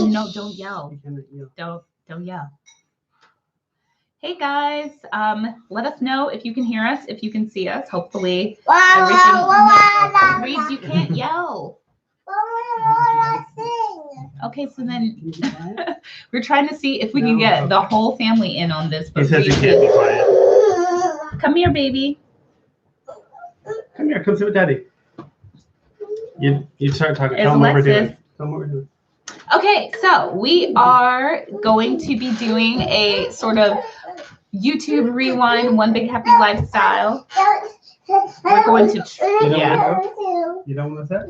No, don't yell. Don't yell. Hey guys, let us know if you can hear us, if you can see us. Hopefully, everything. Reeves, you can't yell. Okay, so then we're trying to see if we can get the whole family in on this. But he says you can't be quiet. Come here, baby. Come here. Come sit with Daddy. You start talking. Tell them what we're doing. Tell them what we're doing. Okay, so we are going to be doing a sort of YouTube rewind, one big happy lifestyle. We're going to, You don't want to sit?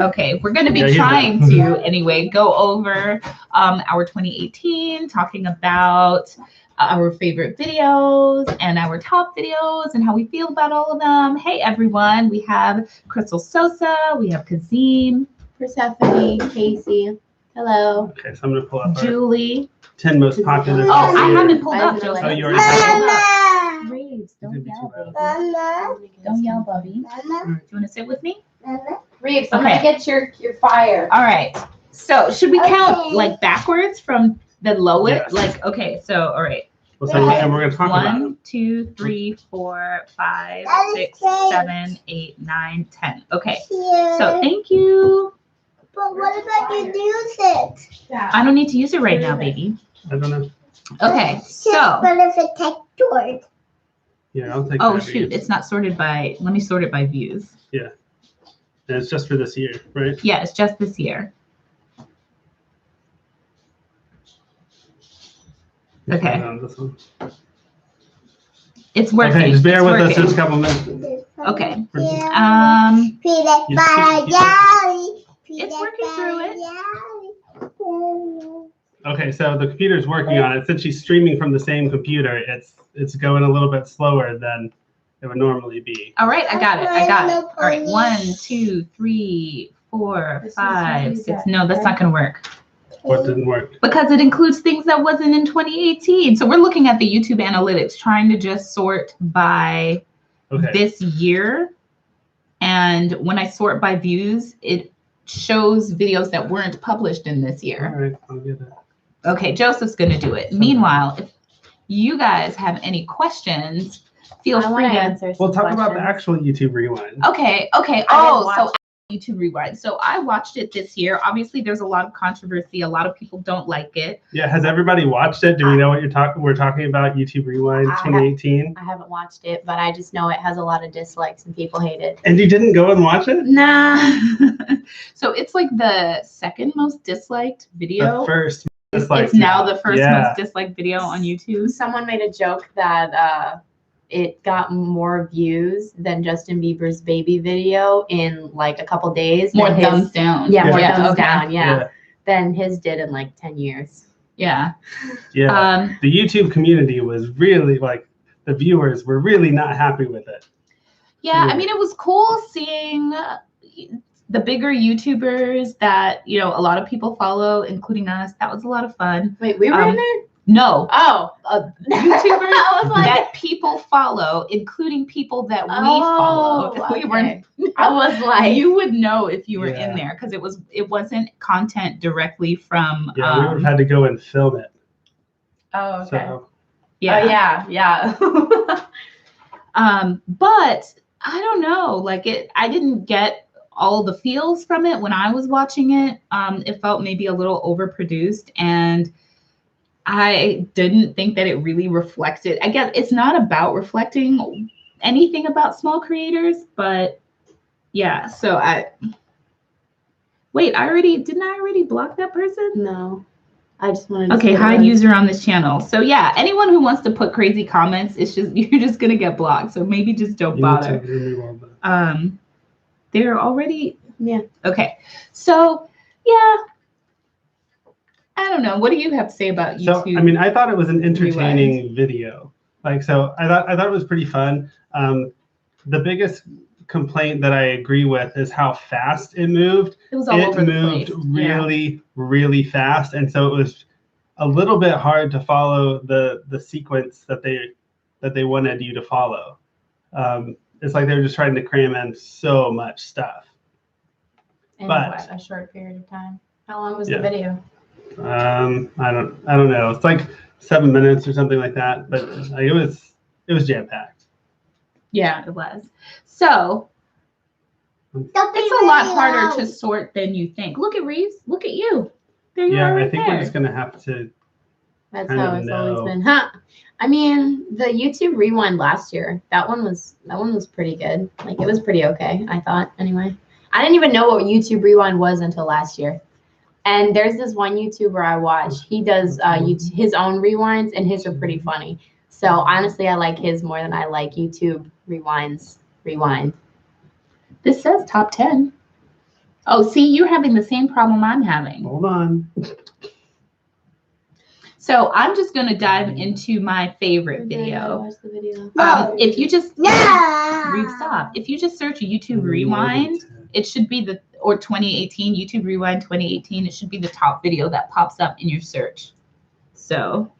Okay, we're going to be trying to, anyway, go over our 2018, talking about our favorite videos and our top videos and how we feel about all of them. Hey, everyone. We have Crystal Sosa. We have Kazim. Persephone. Casey. Hello. Okay, so I'm going to pull up Julie. 10 most popular. Oh, I haven't pulled up, Julie. Oh, you already have Reeves, don't yell, baby. Don't yell, Bubby. Do you want to sit with me? Reeves, I'm gonna get your fire. All right. So should we count like backwards from the lowest? Yes. Like, okay, so all right. Well, so and we're going to talk about 1, 2, 3, 4, 5, 6, 7, 8, 9, 10. Okay. So thank you. But what about you use it? I don't need to use it right now, baby. I don't know. Okay. So. But if it takes yours. Yeah, I'll take. Oh shoot! It's not sorted by. Let me sort it by views. Yeah. And it's just for this year, right? Yeah, it's just this year. Okay. This one. It's working. Okay, just bear with us working. just a couple minutes. Okay. It's working through it. Okay, so the computer's working on it. Since she's streaming from the same computer, it's going a little bit slower than it would normally be. All right, I got it. All right, 1, 2, 3, 4, 5, 6. No, that's not going to work. What didn't work? Because it includes things that wasn't in 2018. So we're looking at the YouTube analytics, trying to just sort by this year. And when I sort by views, it shows videos that weren't published in this year. All right, I'll get it. Okay, Joseph's going to do it. Meanwhile, if you guys have any questions, feel free to answer. We'll talk about the actual YouTube rewind. Okay. Oh, so YouTube rewind. So I watched it this year. Obviously, there's a lot of controversy. A lot of people don't like it. Yeah, has everybody watched it? Do we know what we're talking about? YouTube rewind 2018. I haven't watched it, but I just know it has a lot of dislikes and people hate it. And you didn't go and watch it? Nah. So it's like the second most disliked video. The first. It's now the first most disliked video on YouTube. Someone made a joke that it got more views than Justin Bieber's baby video in like a couple days. More thumbs down. Yeah, more thumbs down. Yeah. Than his did in like 10 years. Yeah. Yeah. The YouTube community was really the viewers were really not happy with it. Yeah, I mean, it was cool seeing the bigger YouTubers that, a lot of people follow, including us. That was a lot of fun. Wait, we were in there? No. Oh. YouTubers that people follow, including people that we follow. Okay. We weren't. I was like, you would know if you were in there because it wasn't content directly from. Yeah, we would have had to go and film it. Oh, okay. So, yeah. But I don't know. I didn't get all the feels from it when I was watching it. It felt maybe a little overproduced, and I didn't think that it really reflected. I guess it's not about reflecting anything about small creators, but yeah. So didn't I already block that person? No. I just wanted to Okay, hide user on this channel. So yeah, anyone who wants to put crazy comments, you're just gonna get blocked. So maybe just don't bother. They're already Okay. So yeah. I don't know. What do you have to say about YouTube? So I mean, I thought it was an entertaining video. I thought it was pretty fun. The biggest complaint that I agree with is how fast it moved. It was all over the place. It moved really fast, and so it was a little bit hard to follow the sequence that they wanted you to follow. It's like they were just trying to cram in so much stuff. In a short period of time. How long was the video? I don't know. It's like 7 minutes or something like that, but it was jam packed. Yeah, it was. So it's a lot harder to sort than you think. Look at Reeves. Look at you. There you are. Right, I think there. we're just gonna have to. That's how it's always been, huh? I mean, the YouTube rewind last year, that one was pretty good. Like, it was pretty okay, I thought. Anyway, I didn't even know what YouTube rewind was until last year. And there's this one YouTuber I watch. He does his own rewinds, and his are pretty funny. So honestly, I like his more than I like YouTube rewind. This says top 10. Oh, see, you're having the same problem I'm having. Hold on. So I'm just going to dive into my favorite video. Watch the video. If you just stop. If you just search YouTube Rewind, it should be or 2018 YouTube Rewind 2018. It should be the top video that pops up in your search. So,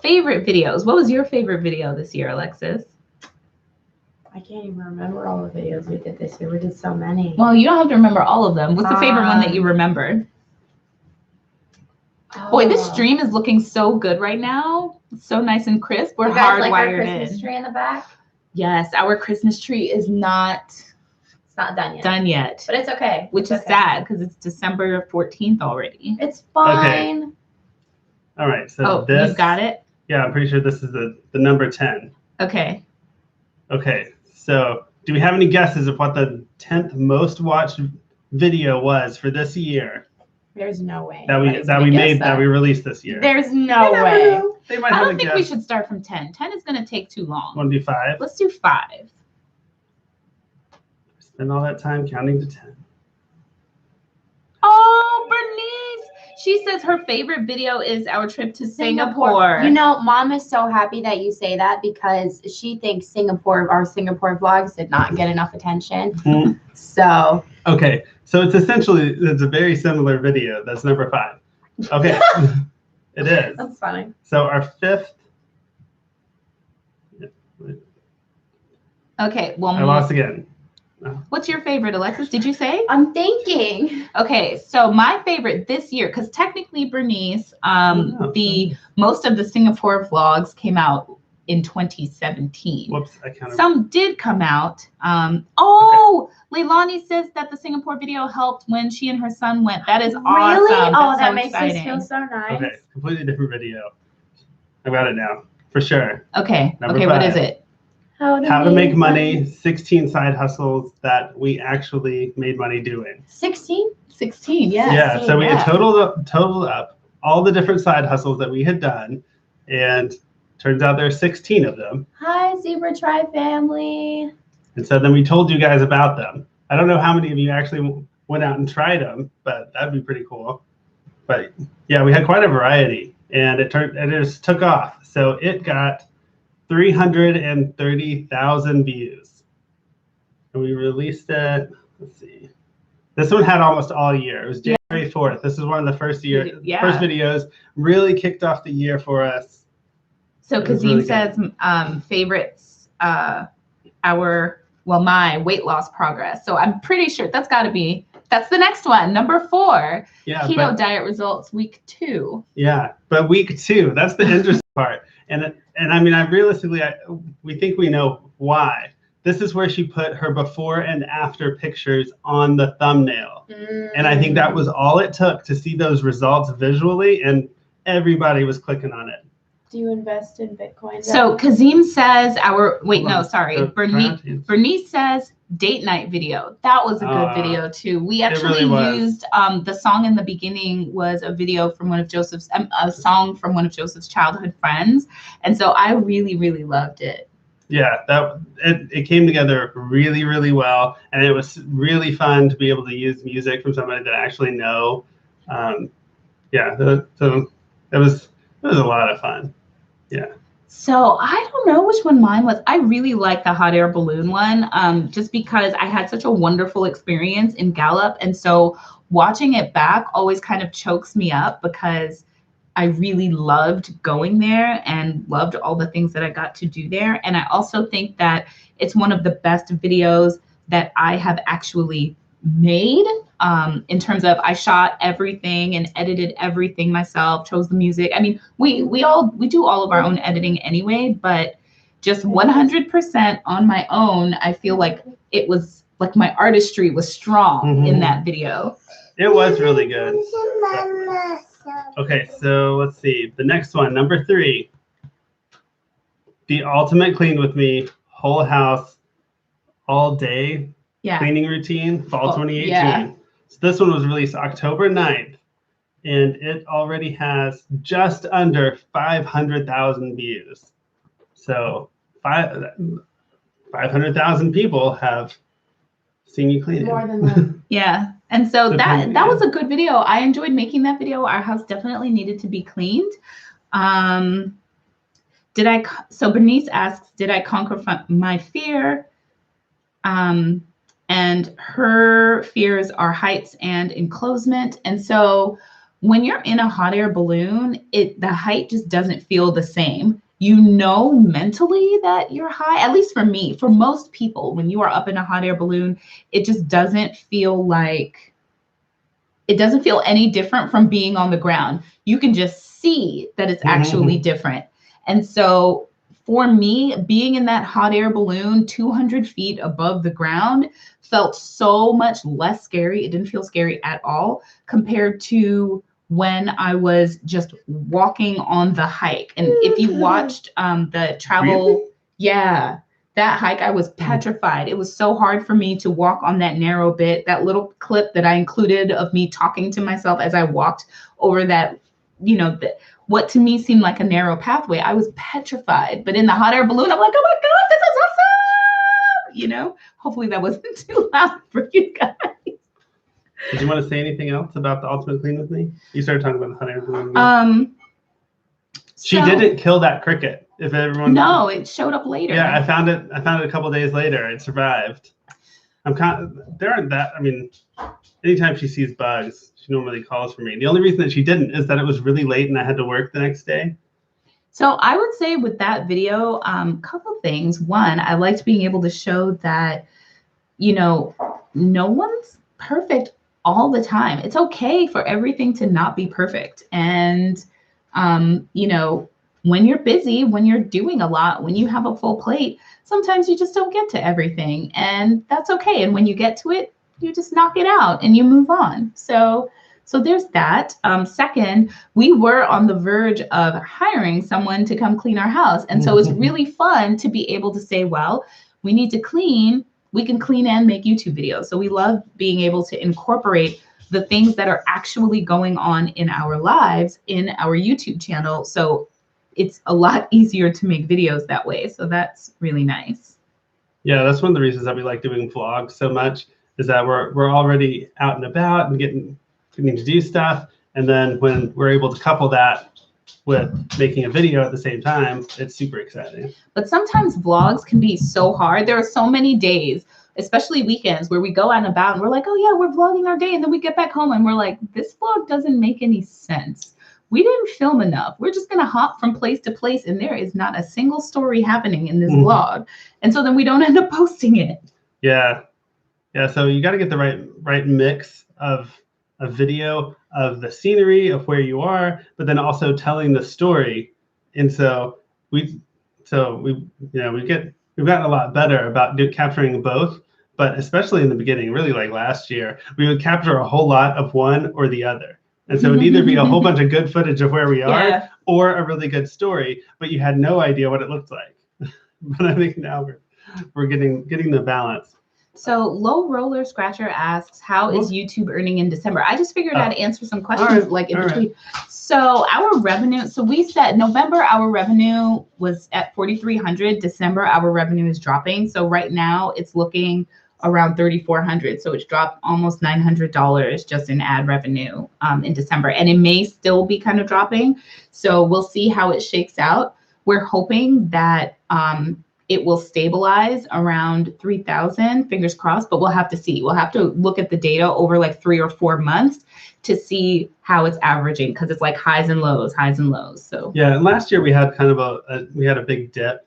favorite videos. What was your favorite video this year, Alexis? I can't even remember all the videos we did this year. We did so many. Well, you don't have to remember all of them. What's the favorite one that you remembered? Boy, this stream is looking so good right now. It's so nice and crisp. We're hardwired like our Christmas tree in the back? Yes, our Christmas tree is not It's not done yet. But it's okay. Which is sad because it's December 14th already. It's fine. Okay. All right. So this. You got it? Yeah, I'm pretty sure this is the number 10. Okay. Okay. So do we have any guesses of what the 10th most watched video was for this year? There's no way. That we released this year. There's no way. They might I have don't a think guess. we should start from 10. 10 is going to take too long. Want to do 5? Let's do 5. Spend all that time counting to 10. Oh, Bernice. She says her favorite video is our trip to Singapore. You know, Mom is so happy that you say that because she thinks our Singapore vlogs did not get enough attention. Mm-hmm. So. Okay. So it's a very similar video. That's number 5. Okay. It is. That's funny. So our 5th. Okay. Well, I lost again. What's your favorite, Alexis? Did you say? I'm thinking. Okay, so my favorite this year, because technically, Bernice, most of the Singapore vlogs came out in 2017. Whoops, I counted. Some did come out. Leilani says that the Singapore video helped when she and her son went. That is awesome. Really? Oh, that so makes exciting. us feel so nice. Okay, completely different video. I got it now, for sure. Okay, Number okay, 5. what is it? How to make money, 16 side hustles that we actually made money doing. 16? 16, yes. Yeah, so we had totaled up all the different side hustles that we had done, and turns out there are 16 of them. Hi, Zebra Tribe family. And so then we told you guys about them. I don't know how many of you actually went out and tried them, but that'd be pretty cool. But yeah, we had quite a variety, and it just took off. So it got 330,000 views. And we released it, let's see. This one had almost all year. It was January 4th. This is one of the first videos. Really kicked off the year for us. So Kazim says favorites, my weight loss progress. So I'm pretty sure that's the next one, number 4. Yeah, keto diet results week 2. Yeah, but week 2, that's the interesting part. And I mean, we think we know why. This is where she put her before and after pictures on the thumbnail. And I think that was all it took to see those results visually, and everybody was clicking on it. Do you invest in Bitcoin? So Kazim says Bernice says date night video. That was a good video too. We actually used the song in the beginning was a video from one of Joseph's childhood friends, and so I really, really loved it. Yeah, it came together really, really well, and it was really fun to be able to use music from somebody that I actually know. So it was a lot of fun. Yeah. So I don't know which one mine was. I really like the hot air balloon one, just because I had such a wonderful experience in Gallup, and so watching it back always kind of chokes me up because I really loved going there and loved all the things that I got to do there. And I also think that it's one of the best videos that I have actually made, in terms of I shot everything and edited everything myself, chose the music. I mean, we do all of our own editing anyway, but just 100% on my own, I feel like it was like my artistry was strong in that video. It was really good. Okay, so let's see. The next one, number 3. The ultimate clean with me, whole house, all day cleaning routine, fall 2018. Yeah. So this one was released October 9th, and it already has just under 500,000 views. So 500,000 people have seen you clean. More than that. Yeah. And so that was a good video. I enjoyed making that video. Our house definitely needed to be cleaned. So Bernice asks, did I conquer my fear? And her fears are heights and enclosement. And so when you're in a hot air balloon, the height just doesn't feel the same. You know mentally that you're high, at least for me. For most people, when you are up in a hot air balloon, it just doesn't feel any different from being on the ground. You can just see that it's actually different. And so for me, being in that hot air balloon 200 feet above the ground felt so much less scary. It didn't feel scary at all compared to when I was just walking on the hike. And if you watched the travel, that hike, I was petrified. It was so hard for me to walk on that narrow bit. That little clip that I included of me talking to myself as I walked over that, what to me seemed like a narrow pathway. I was petrified. But in the hot air balloon, I'm like, oh my God, this is awesome. Hopefully that wasn't too loud for you guys. Did you want to say anything else about the ultimate clean with me? You started talking about the hot air balloon. She didn't kill that cricket. If everyone it showed up later. Yeah, I found it a couple days later. It survived. There aren't that. I mean, anytime she sees bugs, she normally calls for me. The only reason that she didn't is that it was really late and I had to work the next day. So I would say with that video, couple things. One, I liked being able to show that, no one's perfect all the time. It's okay for everything to not be perfect. And, when you're busy, when you're doing a lot, when you have a full plate, sometimes you just don't get to everything, and that's okay. And when you get to it, you just knock it out and you move on. So there's that. Second, we were on the verge of hiring someone to come clean our house. And so it's really fun to be able to say, well, we need to clean. We can clean and make YouTube videos. So we love being able to incorporate the things that are actually going on in our lives in our YouTube channel. So it's a lot easier to make videos that way. So that's really nice. Yeah, that's one of the reasons that we like doing vlogs so much, is that we're already out and about and getting to do stuff. And then when we're able to couple that with making a video at the same time, it's super exciting. But sometimes vlogs can be so hard. There are so many days, especially weekends, where we go out and about and we're like, oh yeah, we're vlogging our day. And then we get back home and we're like, this vlog doesn't make any sense. We didn't film enough. We're just going to hop from place to place, and there is not a single story happening in this vlog. And so then we don't end up posting it. Yeah. So you got to get the right mix of a video of the scenery of where you are, but then also telling the story. And so we've gotten a lot better about capturing both, but especially in the beginning, really like last year, we would capture a whole lot of one or the other. And so it'd either be a whole bunch of good footage of where we are or a really good story, but you had no idea what it looked like. But I think now we're getting the balance. So Low Roller Scratcher asks, how is YouTube earning in December? I just figured I'd answer some questions in between. Right. So our revenue, we said November, our revenue was at 4,300. December, our revenue is dropping. So right now it's looking around 3,400. So it's dropped almost $900 just in ad revenue in December. And it may still be kind of dropping. So we'll see how it shakes out. We're hoping that it will stabilize around 3,000, fingers crossed, but we'll have to see. We'll have to look at the data over like 3 or 4 months to see how it's averaging, because it's like highs and lows. So yeah, and last year we had kind of a big dip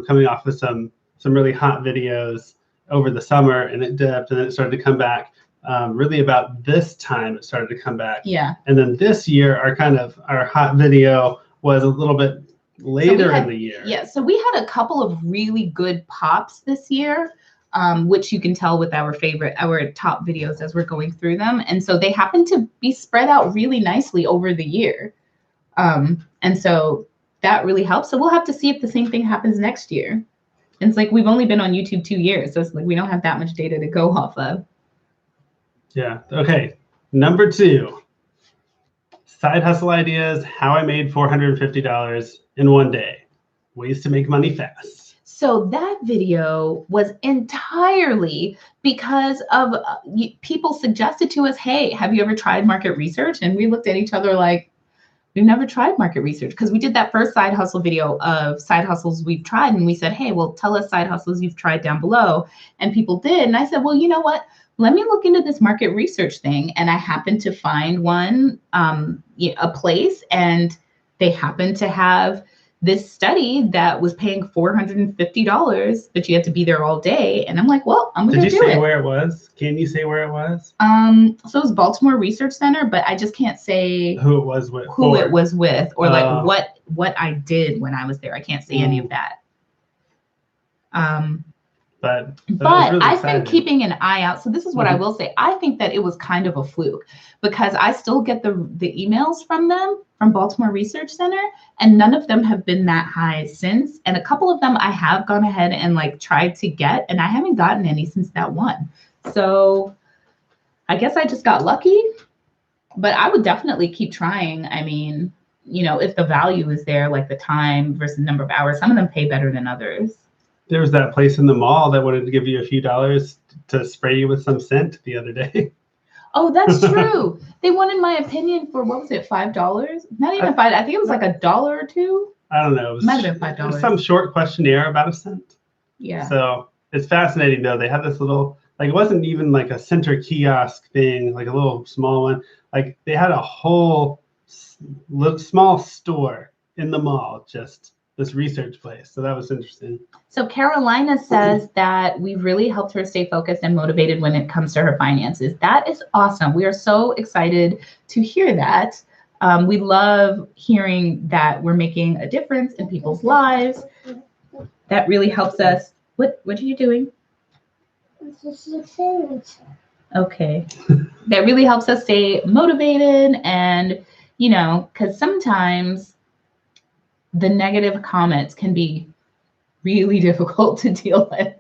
coming off of some really hot videos over the summer, and it dipped and then it started to come back. really about this time it started to come back. Yeah. And then this year, our hot video was a little bit later in the year. Yeah, so we had a couple of really good pops this year, which you can tell with our top videos as we're going through them. And so they happen to be spread out really nicely over the year. And so that really helps. So we'll have to see if the same thing happens next year. And it's like we've only been on YouTube 2 years, so it's like we don't have that much data to go off of. Yeah. Okay. Number 2, side hustle ideas, how I made $450 in one day. Ways to make money fast. So that video was entirely because of people suggested to us, hey, have you ever tried market research? And we looked at each other like, we've never tried market research, because we did that first side hustle video of side hustles we've tried. And we said, hey, well, tell us side hustles you've tried down below. And people did. And I said, well, you know what? Let me look into this market research thing. And I happened to find one, a place, and they happened to have this study that was paying $450, but you had to be there all day. And I'm like, well, I'm going to do it. Did you say where it was? Can you say where it was? So it was Baltimore Research Center, but I just can't say who it was with, or like what I did when I was there. I can't say any of that. But really I've been keeping an eye out. So this is what I will say. I think that it was kind of a fluke, because I still get the emails from them, from Baltimore Research Center, and none of them have been that high since. And a couple of them I have gone ahead and like tried to get, and I haven't gotten any since that one. So I guess I just got lucky, but I would definitely keep trying. I mean, you know, if the value is there, like the time versus the number of hours, some of them pay better than others. There was that place in the mall that wanted to give you a few dollars to spray you with some scent the other day. Oh, that's true. They wanted my opinion for, what was it, $5? Not even $5. I think it was like $1 or $2. I don't know. It might have been $5. It was some short questionnaire about a scent. Yeah. So it's fascinating, though. They had this little, like, it wasn't even like a center kiosk thing, like a little small one. Like, they had a whole small store in the mall, just this research place. So that was interesting. So Carolina says that we really helped her stay focused and motivated when it comes to her finances. That is awesome. We are so excited to hear that. We love hearing that we're making a difference in people's lives. That really helps us. What are you doing? Okay. That really helps us stay motivated, and, you know, because sometimes the negative comments can be really difficult to deal with.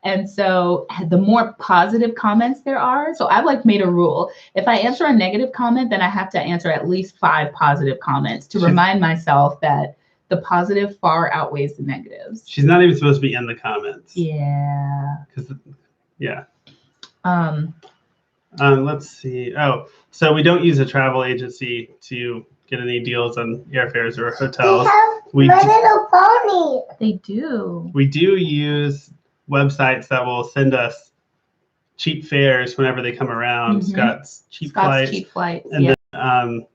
And so the more positive comments there are, so I've like made a rule. If I answer a negative comment, then I have to answer at least 5 positive comments to remind myself that the positive far outweighs the negatives. She's not even supposed to be in the comments. Yeah. Yeah. Let's see. Oh, so we don't use a travel agency to get any deals on airfares or hotels. My Little Pony. They do. We do use websites that will send us cheap fares whenever they come around. Scott's cheap flights. And then,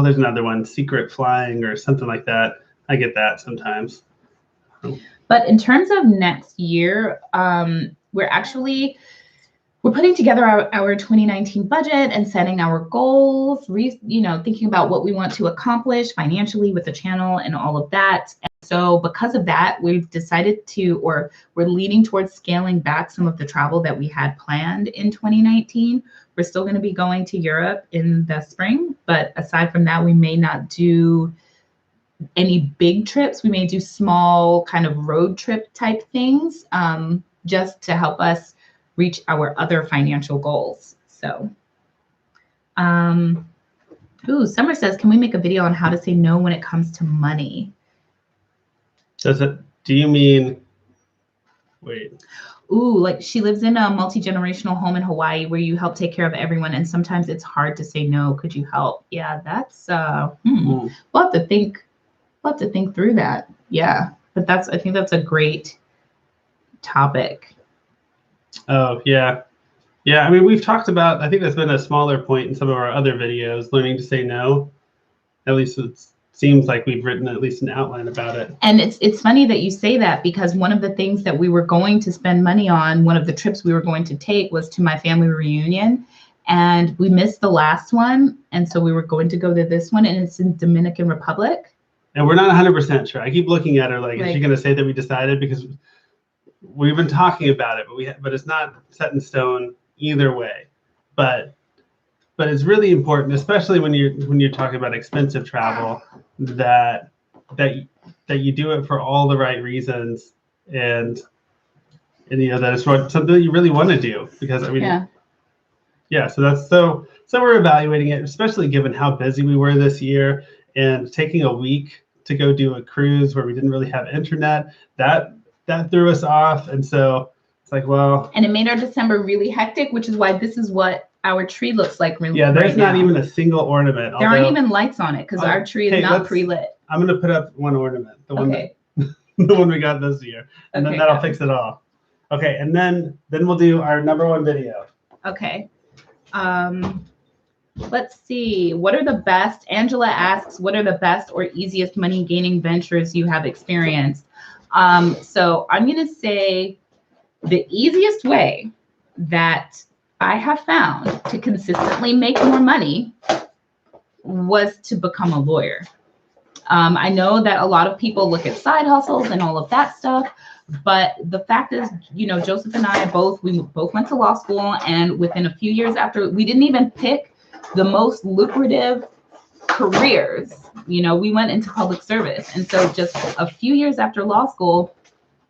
there's another one, Secret Flying or something like that. I get that sometimes. But in terms of next year, we're putting together our 2019 budget and setting our goals, thinking about what we want to accomplish financially with the channel and all of that. And so because of that, we've decided we're leaning towards scaling back some of the travel that we had planned in 2019. We're still going to be going to Europe in the spring, but aside from that, we may not do any big trips. We may do small kind of road trip type things, just to help us reach our other financial goals. So, Summer says, can we make a video on how to say no when it comes to money? Do you mean, wait. Like she lives in a multi-generational home in Hawaii where you help take care of everyone, and sometimes it's hard to say no. Could you help? Yeah, that's, we'll have to think through that. Yeah, but I think that's a great topic. Oh, yeah. Yeah, I mean, we've talked about, I think that's been a smaller point in some of our other videos, learning to say no. At least it seems like we've written at least an outline about it. And it's funny that you say that, because one of the things that we were going to spend money on, one of the trips we were going to take was to my family reunion. and we missed the last one. And so we were going to go to this one, and it's in Dominican Republic. And we're not 100% sure. I keep looking at her like, is she going to say that we decided? Because we've been talking about it, but it's not set in stone either way. But it's really important, especially when you're talking about expensive travel, that you do it for all the right reasons, and that it's something that you really want to do. Because I mean, so we're evaluating it, especially given how busy we were this year, and taking a week to go do a cruise where we didn't really have internet, that threw us off. And so it's like, well, and it made our December really hectic, which is why this is what our tree looks like. Yeah, there's not even a single ornament. There aren't even lights on it because our tree is not pre-lit. I'm gonna put up one ornament, the one we got this year, and then that'll fix it all. Okay, and then we'll do our #1 video. Okay. Let's see. What are the best? Angela asks, what are the best or easiest money gaining ventures you have experienced? So I'm gonna say the easiest way that I have found to consistently make more money was to become a lawyer. I know that a lot of people look at side hustles and all of that stuff, but the fact is, Joseph and I we both went to law school, and within a few years after, we didn't even pick the most lucrative careers. We went into public service. And so just a few years after law school,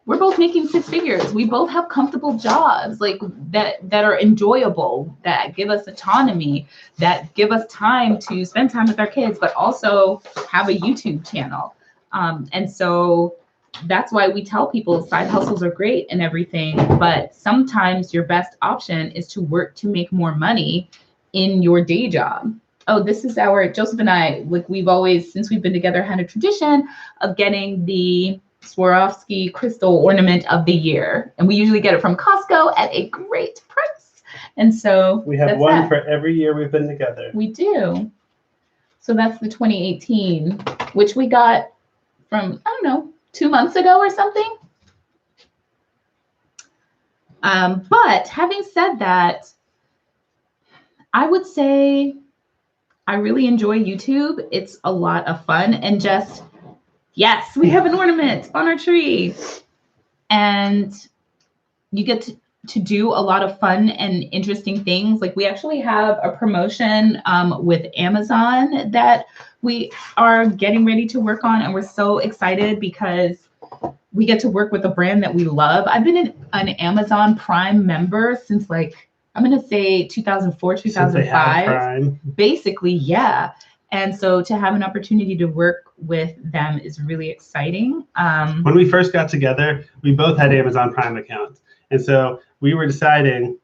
we're both making 6 figures. We both have comfortable jobs like that are enjoyable, that give us autonomy, that give us time to spend time with our kids, but also have a YouTube channel. And so that's why we tell people side hustles are great and everything, but sometimes your best option is to work to make more money in your day job. Oh, this is Joseph and I, we've always, since we've been together, had a tradition of getting the Swarovski crystal ornament of the year. And we usually get it from Costco at a great price. And so we have one for every year we've been together. We do. So that's the 2018, which we got from, I don't know, 2 months ago or something. But having said that, I would say I really enjoy YouTube. It's a lot of fun, and just, yes, we have an ornament on our tree, and you get to do a lot of fun and interesting things. Like we actually have a promotion with Amazon that we are getting ready to work on, and we're so excited because we get to work with a brand that we love. I've been an Amazon Prime member since I'm going to say 2004, 2005. Basically, yeah. And so to have an opportunity to work with them is really exciting. When we first got together, we both had Amazon Prime accounts. And so we were deciding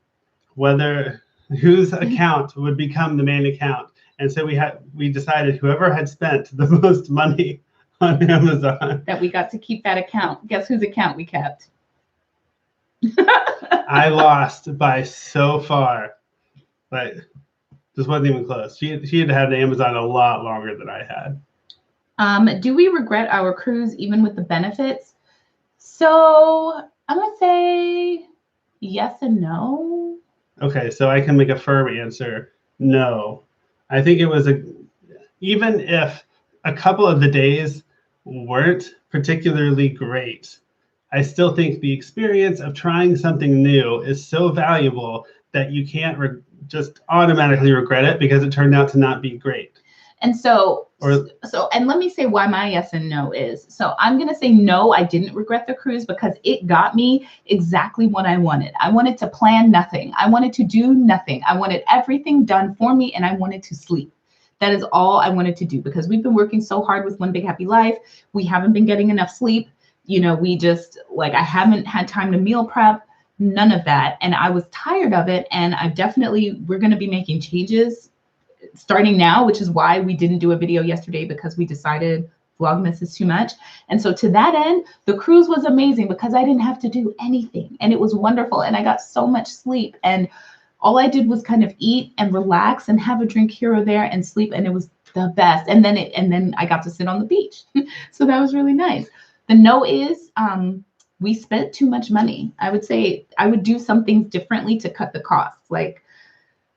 whose account would become the main account. And so we decided whoever had spent the most money on Amazon, that we got to keep that account. Guess whose account we kept? I lost by so far. This wasn't even close. She had had Amazon a lot longer than I had. Do we regret our cruise even with the benefits? So I'm going to say yes and no. Okay, so I can make a firm answer. No. I think it was even if a couple of the days weren't particularly great, I still think the experience of trying something new is so valuable that you can't just automatically regret it because it turned out to not be great. And and let me say why my yes and no is. So I'm going to say no, I didn't regret the cruise because it got me exactly what I wanted. I wanted to plan nothing. I wanted to do nothing. I wanted everything done for me, and I wanted to sleep. That is all I wanted to do because we've been working so hard with One Big Happy Life. We haven't been getting enough sleep. We just I haven't had time to meal prep, none of that. And I was tired of it. And we're going to be making changes starting now, which is why we didn't do a video yesterday, because we decided Vlogmas is too much. And so to that end, the cruise was amazing because I didn't have to do anything, and it was wonderful. And I got so much sleep, and all I did was kind of eat and relax and have a drink here or there and sleep. And it was the best. And then I got to sit on the beach. So that was really nice. The no is we spent too much money. I would say I would do some things differently to cut the costs.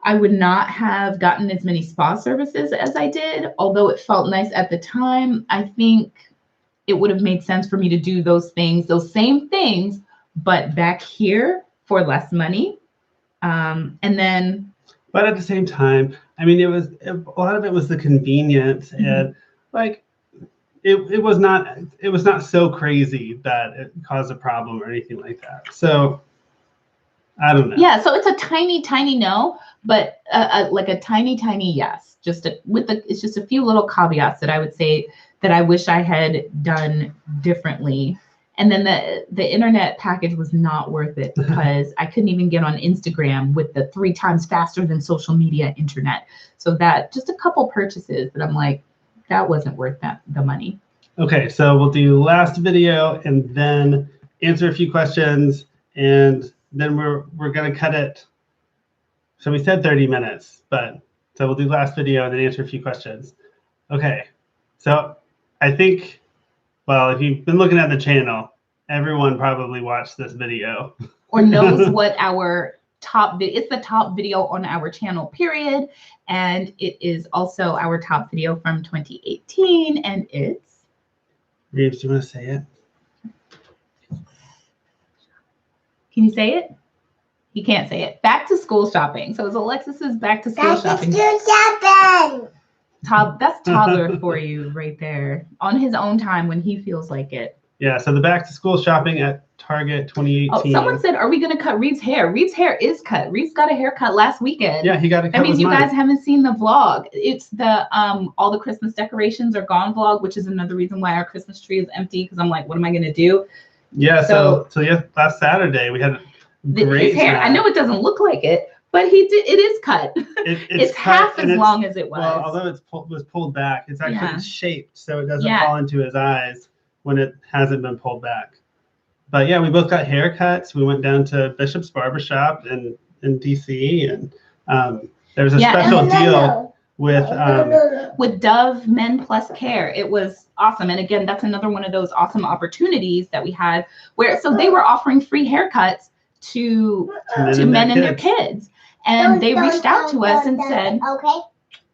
I would not have gotten as many spa services as I did, although it felt nice at the time. I think it would have made sense for me to do those things, those same things, but back here for less money. And then, but at the same time, I mean, a lot of it was the convenience, and like it was not so crazy that it caused a problem or anything like that. So I don't know. Yeah, so it's a tiny, tiny no, but like a tiny, tiny yes. It's just a few little caveats that I would say that I wish I had done differently. And then the internet package was not worth it because I couldn't even get on Instagram with the 3 times faster than social media internet. So that just a couple purchases that I'm like, that wasn't worth the money. Okay, so we'll do last video and then answer a few questions, and then we're gonna cut it. So we said 30 minutes, but so we'll do last video and then answer a few questions. Okay, so I think, well, if you've been looking at the channel, everyone probably watched this video. Or knows what our it's the top video on our channel, period. And it is also our top video from 2018. And it's... Reeves, do you want to say it? Can you say it? He can't say it. Back to school shopping. So it's Alexis's back to school shopping. That's toddler for you right there. On his own time when he feels like it. Yeah, so the back to school shopping at Target 2018. Oh, someone said, are we going to cut Reeves' hair? Reeves' hair is cut. Reeves got a haircut last weekend. Yeah, he got a cut. That means you guys haven't seen the vlog. It's the all the Christmas decorations are gone vlog, which is another reason why our Christmas tree is empty, because I'm like, what am I going to do? Yeah, so yeah, last Saturday we had great his hair. time. I know it doesn't look like it, but he did. It is cut. It's half as long as it was. Well, although it was pulled back, it's actually shaped so it doesn't fall into his eyes when it hasn't been pulled back. But yeah, we both got haircuts. We went down to Bishop's Barbershop in DC, and there was a special deal with Dove Men Plus Care. It was awesome. And again, that's another one of those awesome opportunities that we had where they were offering free haircuts to men and their kids. And they reached out to us and said, okay,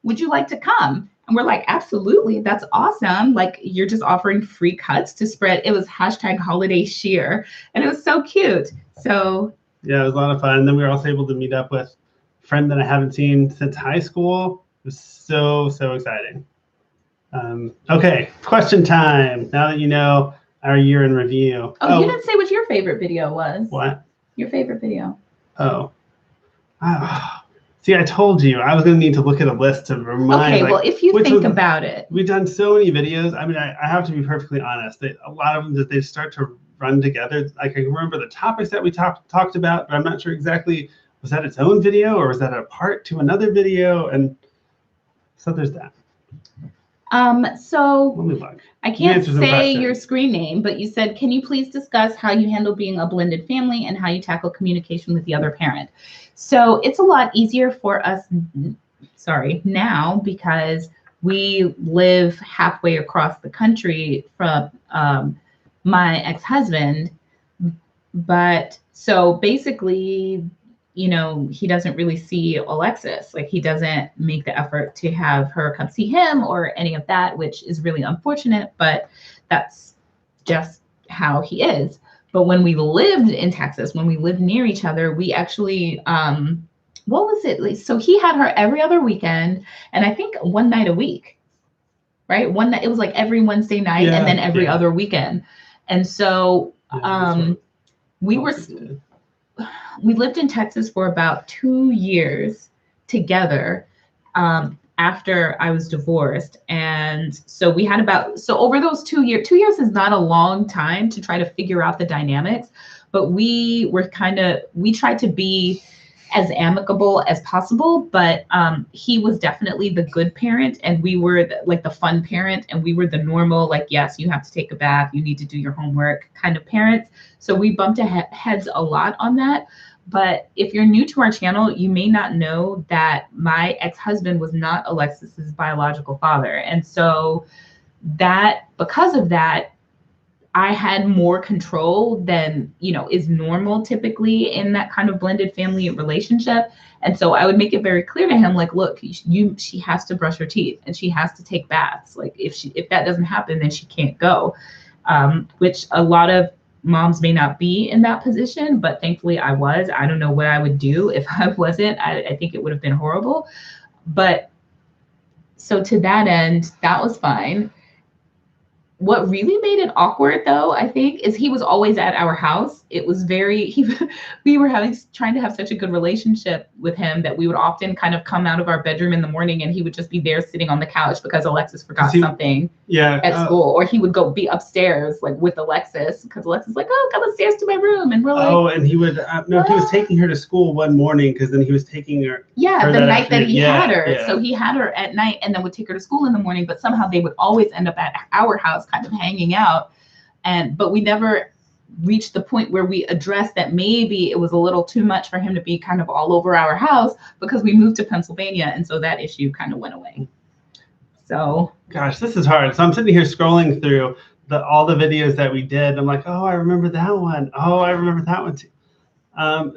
would you like to come? And we're like, absolutely. That's awesome. Like, you're just offering free cuts to spread. It was #holiday sheer. And it was so cute. So yeah, it was a lot of fun. And then we were also able to meet up with a friend that I haven't seen since high school. It was so exciting. Okay, question time. Now that you know our year in review. Oh, you didn't say what your favorite video was. What? Your favorite video. Oh. See, I told you I was going to need to look at a list to remind. Okay, well, if you think about it. We've done so many videos. I mean, I have to be perfectly honest. A lot of them, they start to run together. Like, I can remember the topics that we talked about, but I'm not sure exactly, was that its own video or was that a part to another video? And so there's that. So let me look. I can't say your screen name, but you said, can you please discuss how you handle being a blended family and how you tackle communication with the other parent? So it's a lot easier for us, now, because we live halfway across the country from my ex-husband. But so basically, you know, he doesn't really see Alexis. Like, he doesn't make the effort to have her come see him or any of that, which is really unfortunate, but that's just how he is. But when we lived in Texas, when we lived near each other, we actually, what was it? So he had her every other weekend, and I think one night a week, right? One night, it was like every Wednesday night and then every other weekend. And so we lived in Texas for about 2 years together after I was divorced. And so we had over those 2 years, 2 years is not a long time to try to figure out the dynamics, but we tried to be as amicable as possible, but he was definitely the good parent and we were the fun parent, and we were the normal, like, yes, you have to take a bath, you need to do your homework kind of parents. So we bumped heads a lot on that. But if you're new to our channel, you may not know that my ex-husband was not Alexis's biological father. And so because of that, I had more control than, is normal typically in that kind of blended family relationship. And so I would make it very clear to him, like, look, she has to brush her teeth and she has to take baths. Like if that doesn't happen, then she can't go, which a lot of moms may not be in that position, but thankfully I was. I don't know what I would do if I wasn't. I think it would have been horrible. But so to that end, that was fine. What really made it awkward, though, I think, is he was always at our house. It was we were trying to have such a good relationship with him that we would often kind of come out of our bedroom in the morning and he would just be there sitting on the couch because Alexis forgot something at school. Or he would go be upstairs like with Alexis because Alexis was like, oh, come upstairs to my room. And we're like, oh, and he would, he was taking her to school one morning because then he was taking her. Yeah, the night that he had her. Yeah. So he had her at night and then would take her to school in the morning, but somehow they would always end up at our house kind of hanging out. But we never reached the point where we addressed that maybe it was a little too much for him to be kind of all over our house because we moved to Pennsylvania. And so that issue kind of went away. So. Gosh, this is hard. So I'm sitting here scrolling through all the videos that we did. I'm like, oh, I remember that one. Oh, I remember that one too.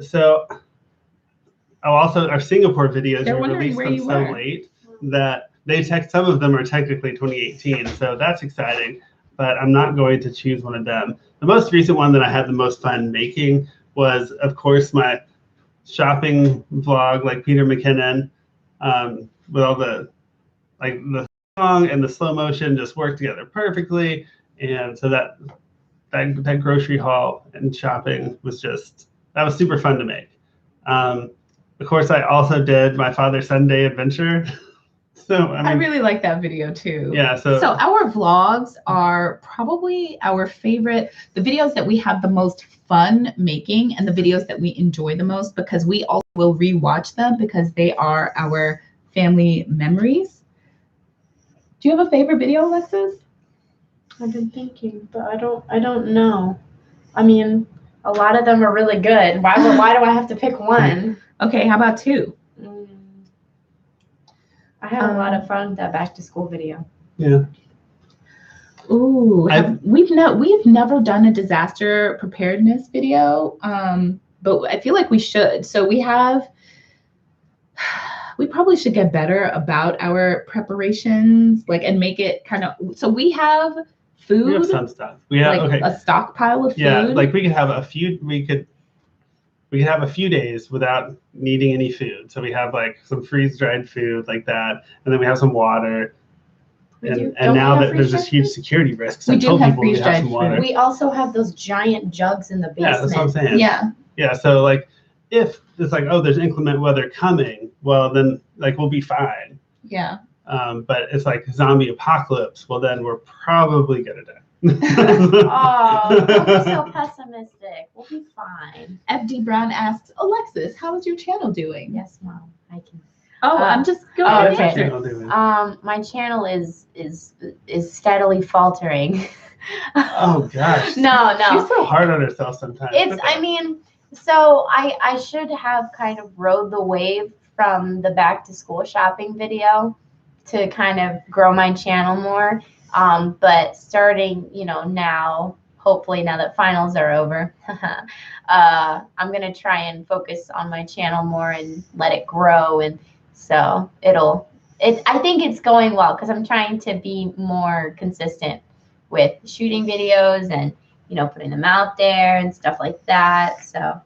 So also our Singapore videos, we released them so late that some of them are technically 2018. So that's exciting, but I'm not going to choose one of them. The most recent one that I had the most fun making was, of course, my shopping vlog, like Peter McKinnon, with all the song and the slow motion just worked together perfectly. And so that grocery haul and shopping was that was super fun to make. Of course, I also did my Father Sunday adventure. So I really like that video too. Yeah. So our vlogs are probably our favorite, the videos that we have the most fun making and the videos that we enjoy the most because we also will rewatch them because they are our family memories. Do you have a favorite video, Alexis? I've been thinking, but I don't know. I mean, a lot of them are really good. Why do I have to pick one? Okay, how about two? I had a lot of fun with that back to school video. Yeah. Ooh, we've never done a disaster preparedness video, but I feel like we should. So we probably should get better about our preparations, and make it kind of. So we have food. We have some stuff. We have a stockpile of food. Yeah, we could have a few. We could have a few days without needing any food. So we have some freeze-dried food like that, and then we have some water. And now that there's this huge security risk, so I told people we have some water. We also have those giant jugs in the basement. Yeah, that's what I'm saying. Yeah. Yeah. So if it's there's inclement weather coming, well then we'll be fine. Yeah. But it's zombie apocalypse. Well then we're probably gonna die. Oh, don't be so pessimistic. We'll be fine. FD Brown asks, Alexis, how is your channel doing? Yes, Mom, I can. Oh, I'm just going to answer. My channel is steadily faltering. Oh gosh. No. She's so hard on herself sometimes. So I should have kind of rode the wave from the back to school shopping video to kind of grow my channel more. But starting, now, hopefully now that finals are over, I'm going to try and focus on my channel more and let it grow. And so I think it's going well because I'm trying to be more consistent with shooting videos and, putting them out there and stuff like that. So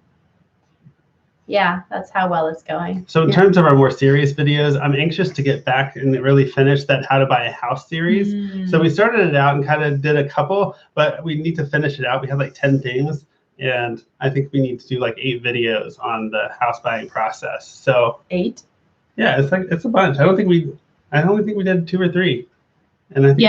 yeah, that's how well it's going. So in terms of our more serious videos, I'm anxious to get back and really finish that How to Buy a House series. So we started it out and kind of did a couple, but we need to finish it out. We have 10 things, and I think we need to do 8 videos on the house buying process. So 8? Yeah, it's a bunch. I don't think we did 2 or 3. And I think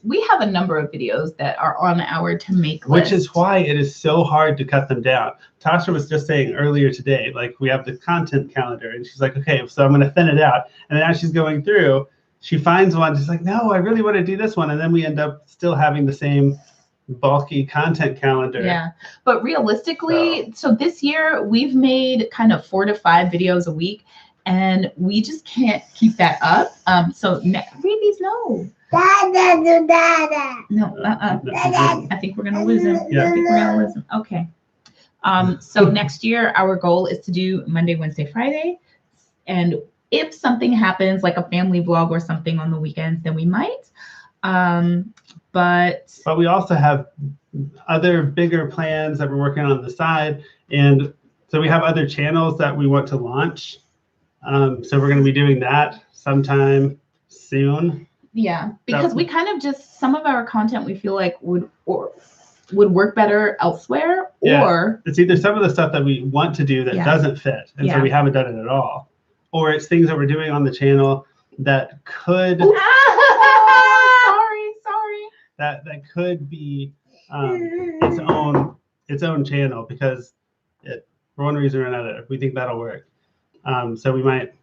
we have a number of videos that are on our to make list. Which is why it is so hard to cut them down. Tasha was just saying earlier today, we have the content calendar, and she's like, okay, so I'm going to thin it out. And then as she's going through, she finds one. She's like, no, I really want to do this one. And then we end up still having the same bulky content calendar. Yeah, but realistically, so this year we've made kind of 4 to 5 videos a week. And we just can't keep that up. So babies, no. No, I think we're gonna lose him. Yeah. I think we're gonna lose him. Okay. So next year, our goal is to do Monday, Wednesday, Friday, and if something happens, like a family vlog or something on the weekends, then we might. But we also have other bigger plans that we're working on the side, and so we have other channels that we want to launch. So we're going to be doing that sometime soon. Yeah, because we kind of just, some of our content we feel like would work better elsewhere, or it's either some of the stuff that we want to do that doesn't fit, and so we haven't done it at all, or it's things that we're doing on the channel that could that could be its own channel, because for one reason or another we think that'll work. So we might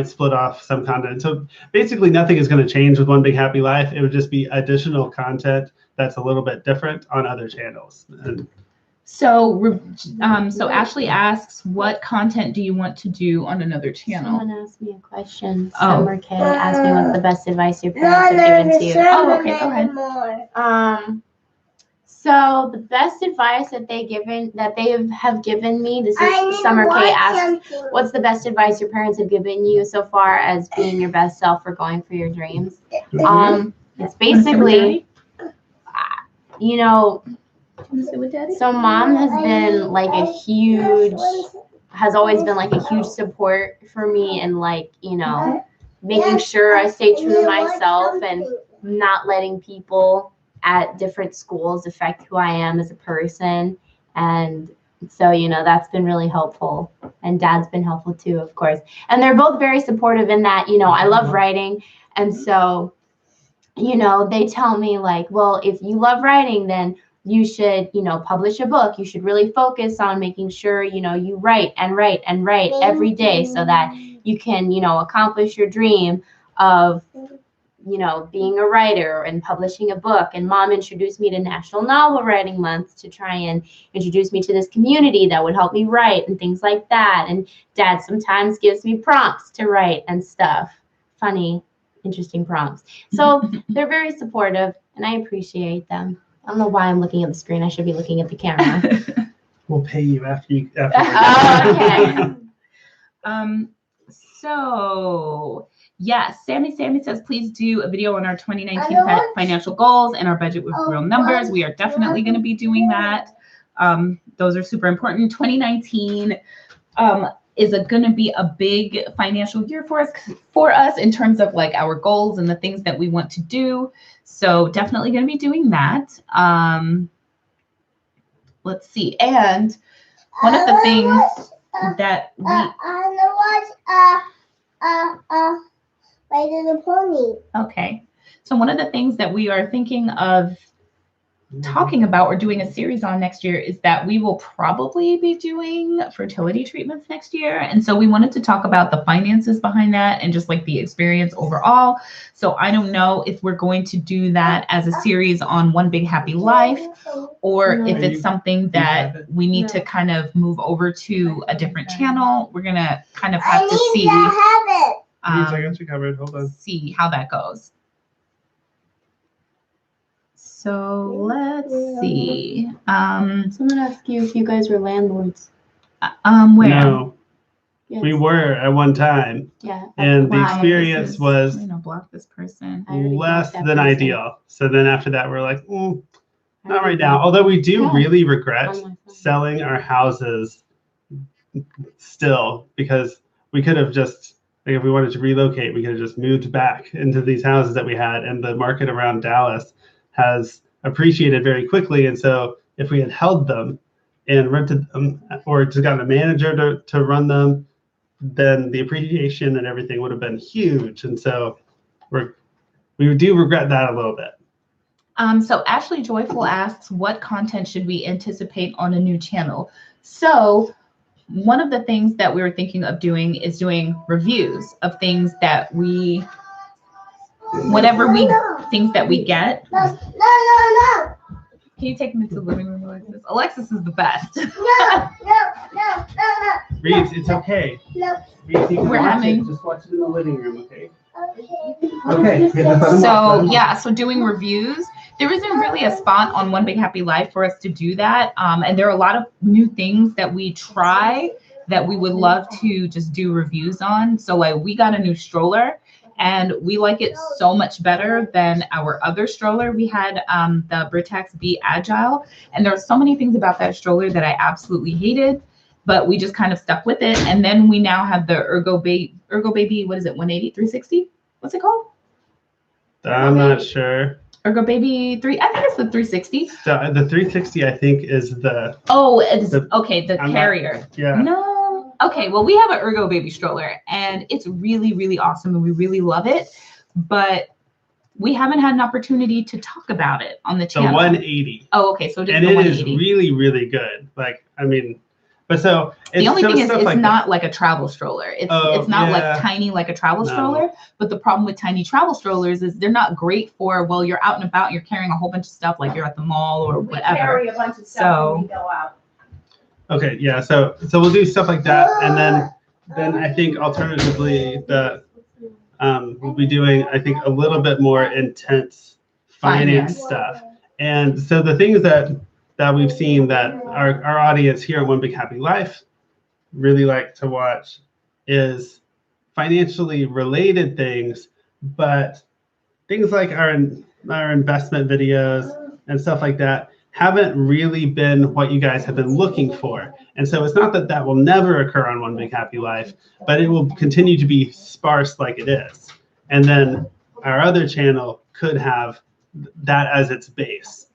split off some content. So basically nothing is going to change with One Big Happy Life. It would just be additional content that's a little bit different on other channels. And so Ashley asks, what content do you want to do on another channel? Someone asked me a question. Summer K asked me what's the best advice your parents have given to you. Oh, okay, go ahead. So the best advice that they have given me, this is Summer K asked, what's the best advice your parents have given you so far as being your best self or going for your dreams? It's basically, you know, so mom has been like has always been like a huge support for me, and like, you know, making sure I stay true to myself and not letting people at different schools affect who I am as a person. And so, you know, that's been really helpful, and dad's been helpful too, of course. And they're both very supportive in that, you know, I love writing. And so, you know, they tell me like, well, if you love writing, then you should, you know, publish a book. You should really focus on making sure, you know, you write and write and write every day so that you can, you know, accomplish your dream of, you know, being a writer and publishing a book. And mom introduced me to National Novel Writing Month to try and introduce me to this community that would help me write and things like that. And dad sometimes gives me prompts to write and stuff. Funny, interesting prompts. So they're very supportive, and I appreciate them. I don't know why I'm looking at the screen. I should be looking at the camera. We'll pay you after you. Oh, okay. So yes, Sammy says, please do a video on our 2019 financial goals and our budget with real numbers. We are definitely going to be doing that. Those are super important. 2019 is going to be a big financial year for us in terms of like our goals and the things that we want to do. So definitely going to be doing that. Let's see. And one of the things that we the pony. Okay. So one of the things that we are thinking of talking about or doing a series on next year is that we will probably be doing fertility treatments next year. And so we wanted to talk about the finances behind that and just like the experience overall. So I don't know if we're going to do that as a series on One Big Happy Life, or if it's something that we need to kind of move over to a different channel. We're going to kind of have to see. I got you covered. Hold on. See how that goes. So let's see. Someone asked you if you guys were landlords. Where? No, Yes. we were at one time. Yeah. And the experience was block this person. less than ideal. So then after that, we're like, not right now. Although we do really regret selling our houses still, because we could have just, like, if we wanted to relocate, we could have just moved back into these houses that we had. And the market around Dallas has appreciated very quickly. And so if we had held them and rented them, or just gotten a manager to run them, then the appreciation and everything would have been huge. And so we do regret that a little bit. So Ashley Joyful asks, what content should we anticipate on a new channel? So one of the things that we were thinking of doing is doing reviews of things that things that we get. No. Can you take him into the living room, Alexis? Alexis is the best. No. Reeves, it's okay. No. Reeves, you can We're watch having- it. Just watch it in the living room, okay? Okay. Okay. So yeah, so doing reviews, there isn't really a spot on One Big Happy Life for us to do that. And there are a lot of new things that we try that we would love to just do reviews on. So like we got a new stroller and we like it so much better than our other stroller. We had the Britax Be Agile, and there are so many things about that stroller that I absolutely hated, but we just kind of stuck with it. And then we now have the Ergo Baby, what is it, 180, 360? What's it called? I'm not sure. Ergo Baby 3, I think it's the 360. So the 360, I think, is the Oh, it's The- okay, the I'm not- carrier. yeah. No. Okay, well, we have an Ergo Baby stroller and it's really, really awesome and we really love it, but we haven't had an opportunity to talk about it on the The channel. 180. Oh, okay, so it is And the it is 180. really, really good. Like, I mean, but so it's The only so thing is stuff it's like not like a travel stroller. It's not yeah. like tiny like a travel No. stroller, but the problem with tiny travel strollers is they're not great for, well, you're out and about, you're carrying a whole bunch of stuff like you're at the mall or We whatever. carry a bunch of stuff So- when we go out. Okay, yeah. So we'll do stuff like that, and then I think alternatively we'll be doing, I think, a little bit more intense finance stuff. And so the things that we've seen that our audience here at One Big Happy Life really like to watch is financially related things, but things like our investment videos and stuff like that haven't really been what you guys have been looking for. And so it's not that that will never occur on One Big Happy Life, but it will continue to be sparse like it is. And then our other channel could have that as its base.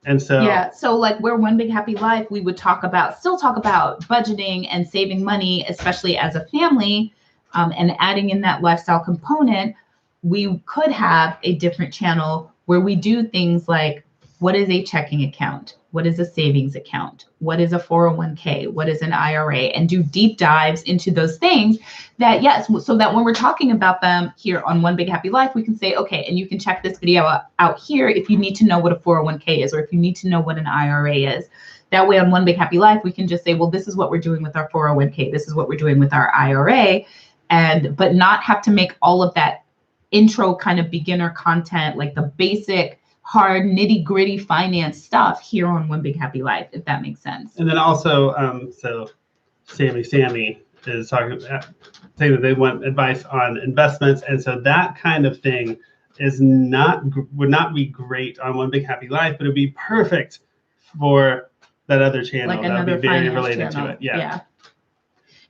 And so Yeah, so like we're One Big Happy Life, we would still talk about budgeting and saving money, especially as a family, and adding in that lifestyle component. We could have a different channel where we do things like, what is a checking account? What is a savings account? What is a 401k? What is an IRA? And do deep dives into those things that, yes, so that when we're talking about them here on One Big Happy Life, we can say, okay, and you can check this video out here if you need to know what a 401k is, or if you need to know what an IRA is. That way on One Big Happy Life, we can just say, well, this is what we're doing with our 401k. This is what we're doing with our IRA, but not have to make all of that intro kind of beginner content, like the basic hard nitty gritty finance stuff here on One Big Happy Life, if that makes sense. And then also, so Sammy is saying that they want advice on investments, and so that kind of thing would not be great on One Big Happy Life, but it'd be perfect for that other channel. Like that would another be very finance related channel. to it. Yeah.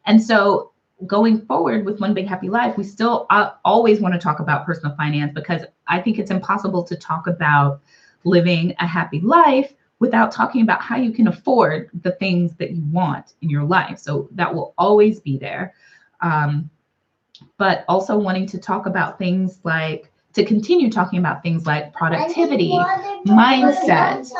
And so going forward with One Big Happy Life, we still always want to talk about personal finance, because I think it's impossible to talk about living a happy life without talking about how you can afford the things that you want in your life. So that will always be there. But also wanting to talk about things like, to continue talking about things like productivity, mindset,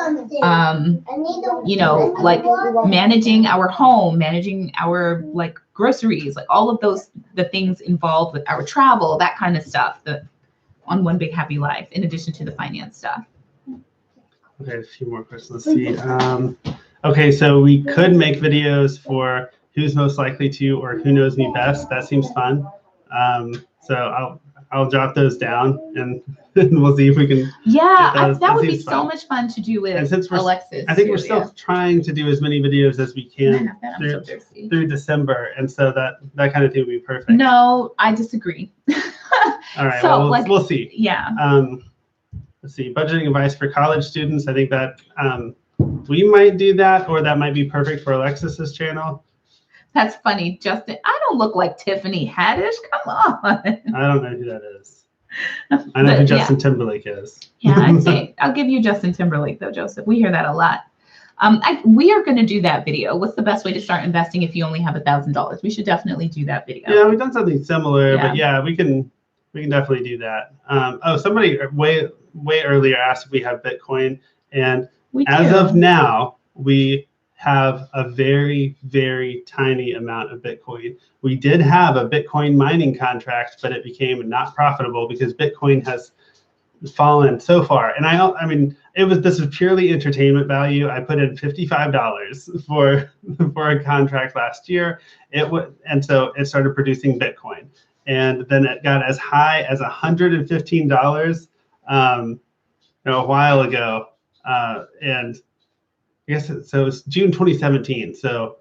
like managing our home, managing our like groceries, like all of those, the things involved with our travel, that kind of stuff, on One Big Happy Life, in addition to the finance stuff. Okay, a few more questions. Let's see. Okay, so we could make videos for who's most likely to, or who knows me best. That seems fun. So I'll jot those down, and we'll see if we can. Yeah, that would be seems so fun. much fun to do with And since Alexis. I think we're still trying to do as many videos as we can I'm so thirsty. through December, and so that kind of thing would be perfect. No, I disagree. All right. So, well, we'll see. Yeah. Let's see. Budgeting advice for college students. I think that we might do that, or that might be perfect for Alexis's channel. That's funny, Justin. I don't look like Tiffany Haddish. Come on. I don't know who that is. I know who Justin Timberlake is. Yeah, I'd say I'll give you Justin Timberlake though, Joseph. We hear that a lot. We are going to do that video. What's the best way to start investing if you only have $1,000? We should definitely do that video. Yeah, we've done something similar, Yeah. but yeah, we can definitely do that. Somebody way earlier asked if we have Bitcoin, and We as do. of now, we have a very, very tiny amount of Bitcoin. We did have a Bitcoin mining contract, but it became not profitable because Bitcoin has fallen so far. And I mean, this was purely entertainment value. I put in $55 for a contract last year. And so it started producing Bitcoin, and then it got as high as $115 a while ago. And I guess so. It's June 2017. So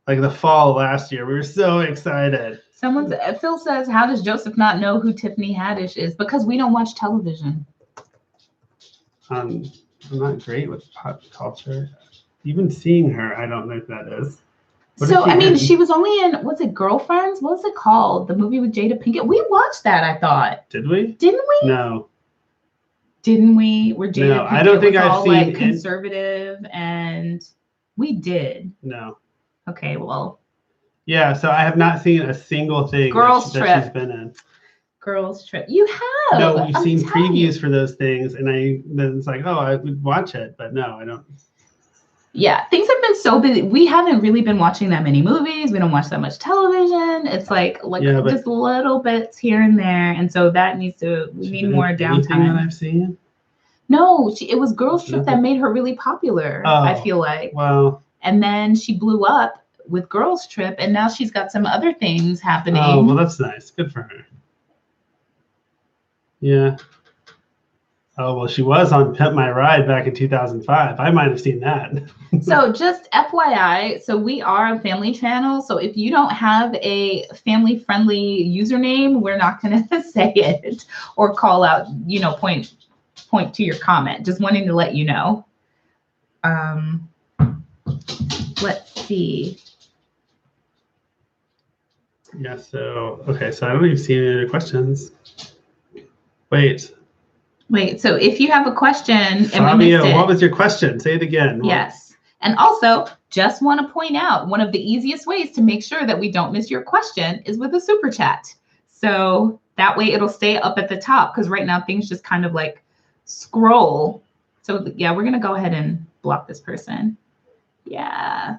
like the fall last year, we were so excited. Phil says, how does Joseph not know who Tiffany Haddish is? Because we don't watch television. I'm not great with pop culture. Even seeing her, I don't know who that is. So, I mean, she was only in, what's it, Girlfriends? What was it called? The movie with Jada Pinkett. We watched that, I thought. Did we? Didn't we? No. Didn't we? Where Jada Pinkett I don't think was I've all seen like conservative, and we did. No. Okay, well. Yeah, so I have not seen a single thing that she's been in. Girls Trip. You have. No, we've seen previews for those things, and then it's like, oh, I would watch it, but no, I don't. Yeah, things have been so busy. We haven't really been watching that many movies. We don't watch that much television. It's like just little bits here and there, and so that we need more downtime. That I've seen? No, it was Girls Trip that made her really popular. I feel like. Well. And then she blew up with Girls Trip, and now she's got some other things happening. Oh, well, that's nice. Good for her. Yeah. Oh, well, she was on Pimp My Ride back in 2005. I might have seen that. So just FYI, so we are a family channel. So if you don't have a family-friendly username, we're not going to say it or call out, point to your comment. Just wanting to let you know. Let's see. Yeah, so I don't even see any other questions. Wait, so if you have a question, Fabio, what was your question? Say it again. Yes. And also, just want to point out, one of the easiest ways to make sure that we don't miss your question is with a super chat. So that way it'll stay up at the top, because right now things just kind of like scroll. So yeah, we're going to go ahead and block this person. Yeah.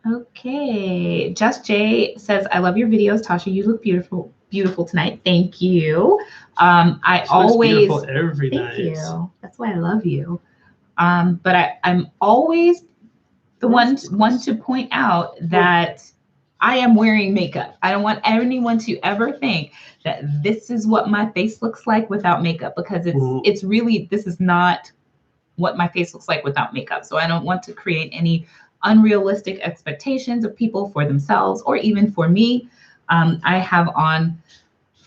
Okay. Just Jay says, I love your videos. Tasha, you look beautiful tonight. Thank you. I always beautiful every night. Thank you. That's why I love you. But I'm always the one to point out that I am wearing makeup. I don't want anyone to ever think that this is what my face looks like without makeup, because it's really, this is not what my face looks like without makeup. So I don't want to create any unrealistic expectations of people for themselves or even for me. I have on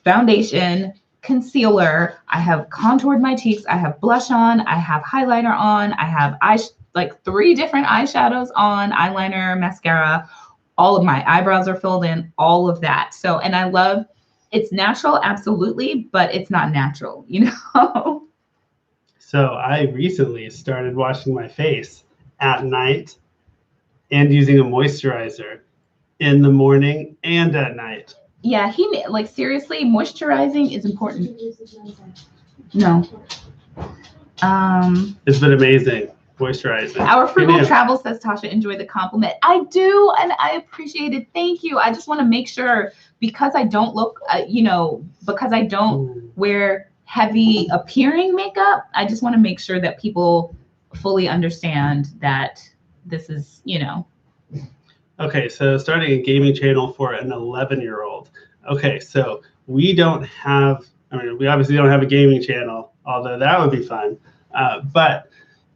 foundation, concealer, I have contoured my cheeks, I have blush on, I have highlighter on, I have 3 different eyeshadows on, eyeliner, mascara, all of my eyebrows are filled in, all of that. So, and I love, it's natural, absolutely, but it's not natural, So I recently started washing my face at night and using a moisturizer in the morning and at night. Yeah, seriously, moisturizing is important. No. It's been amazing. Moisturizing. Our frugal travel says, Tasha, enjoy the compliment. I do, and I appreciate it. Thank you. I just want to make sure, because I don't look, because I don't wear heavy appearing makeup, I just want to make sure that people fully understand that this is, Okay, so starting a gaming channel for an 11-year-old. Okay, so we obviously don't have a gaming channel, although that would be fun. But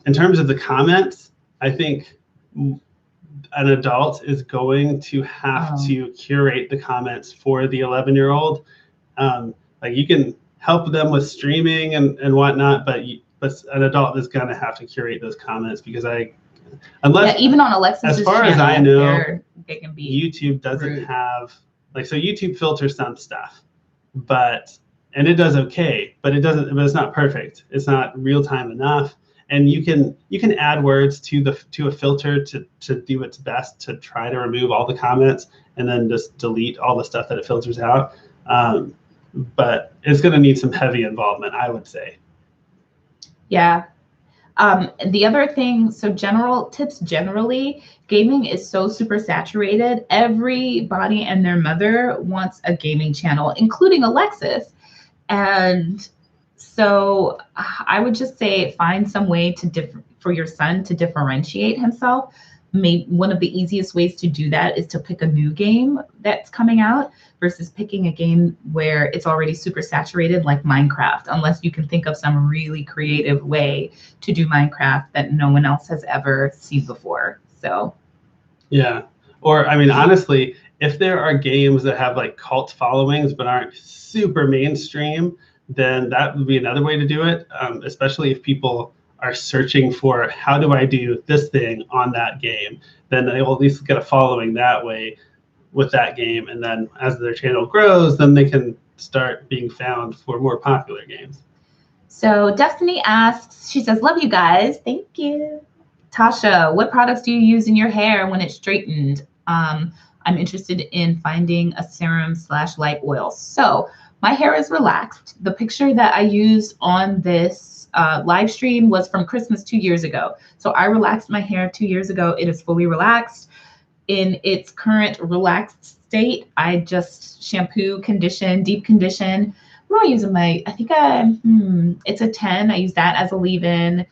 in terms of the comments, I think an adult is going to have to curate the comments for the 11-year-old. Like, you can help them with streaming and whatnot, but an adult is going to have to curate those comments, because even on Alexis' as far channel, as I know, they can be YouTube doesn't rude. have, so YouTube filters some stuff, and it does okay, but it's not perfect. It's not real time enough. And you can add words to a filter to do its best to try to remove all the comments and then just delete all the stuff that it filters out. But it's going to need some heavy involvement, I would say. Yeah. The other thing, so general tips generally, gaming is so super saturated. Everybody and their mother wants a gaming channel, including Alexis. And so I would just say find some way for your son to differentiate himself. One of the easiest ways to do that is to pick a new game that's coming out versus picking a game where it's already super saturated, like Minecraft, unless you can think of some really creative way to do Minecraft that no one else has ever seen before. So yeah, or I mean, honestly, if there are games that have like cult followings but aren't super mainstream, then that would be another way to do it, especially if people are searching for how do I do this thing on that game, then they will at least get a following that way with that game. And then as their channel grows, then they can start being found for more popular games. So Destiny asks, she says, love you guys. Thank you. Tasha, what products do you use in your hair when it's straightened? I'm interested in finding a serum/light oil. So my hair is relaxed. The picture that I used on this live stream was from Christmas 2 years ago. So I relaxed my hair 2 years ago. It is fully relaxed. In its current relaxed state, I just shampoo, condition, deep condition. I'm not using it's a 10. I use that as a leave-in.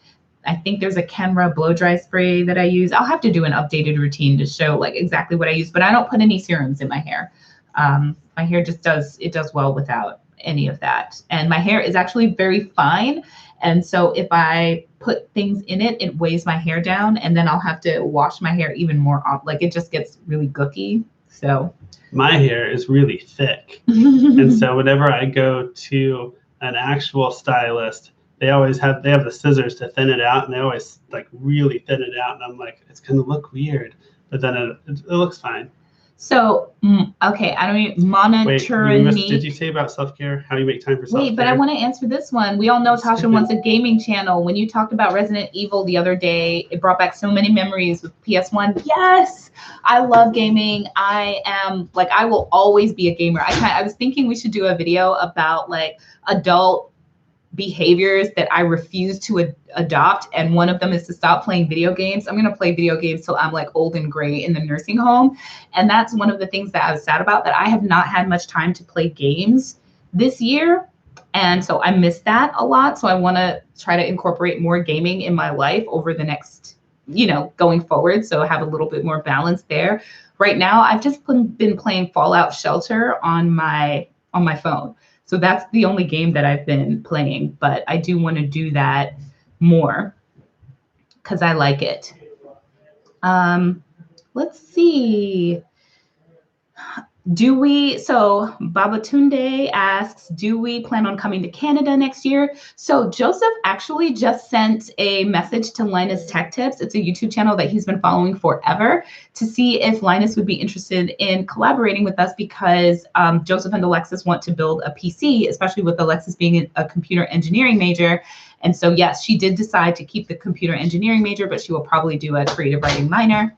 I think there's a Kenra blow dry spray that I use. I'll have to do an updated routine to show like exactly what I use, but I don't put any serums in my hair. My hair just does well without any of that. And my hair is actually very fine. And so if I put things in it, it weighs my hair down, and then I'll have to wash my hair even more off. Like it just gets really gooky. So my hair is really thick. And so whenever I go to an actual stylist, they have the scissors to thin it out, and they always like really thin it out. And I'm like, it's going to look weird, but then it looks fine. So, okay, I don't even monitor. Wait, did you say about self-care? How do you make time for self-care? Wait, but I want to answer this one. We all know Tasha wants a gaming channel. When you talked about Resident Evil the other day, it brought back so many memories with PS1. Yes, I love gaming. I will always be a gamer. I was thinking we should do a video about like adult behaviors that I refuse to adopt, and one of them is to stop playing video games. I'm going to play video games till I'm like old and gray in the nursing home, and that's one of the things that I was sad about, that I have not had much time to play games this year, and so I miss that a lot. So I want to try to incorporate more gaming in my life over the next, going forward, so have a little bit more balance there. Right now, I've just been playing Fallout Shelter on my phone. So that's the only game that I've been playing, but I do want to do that more because I like it. Let's see. So Babatunde asks, do we plan on coming to Canada next year? So Joseph actually just sent a message to Linus Tech Tips. It's a YouTube channel that he's been following forever, to see if Linus would be interested in collaborating with us, because Joseph and Alexis want to build a PC, especially with Alexis being a computer engineering major. And so, yes, she did decide to keep the computer engineering major, but she will probably do a creative writing minor.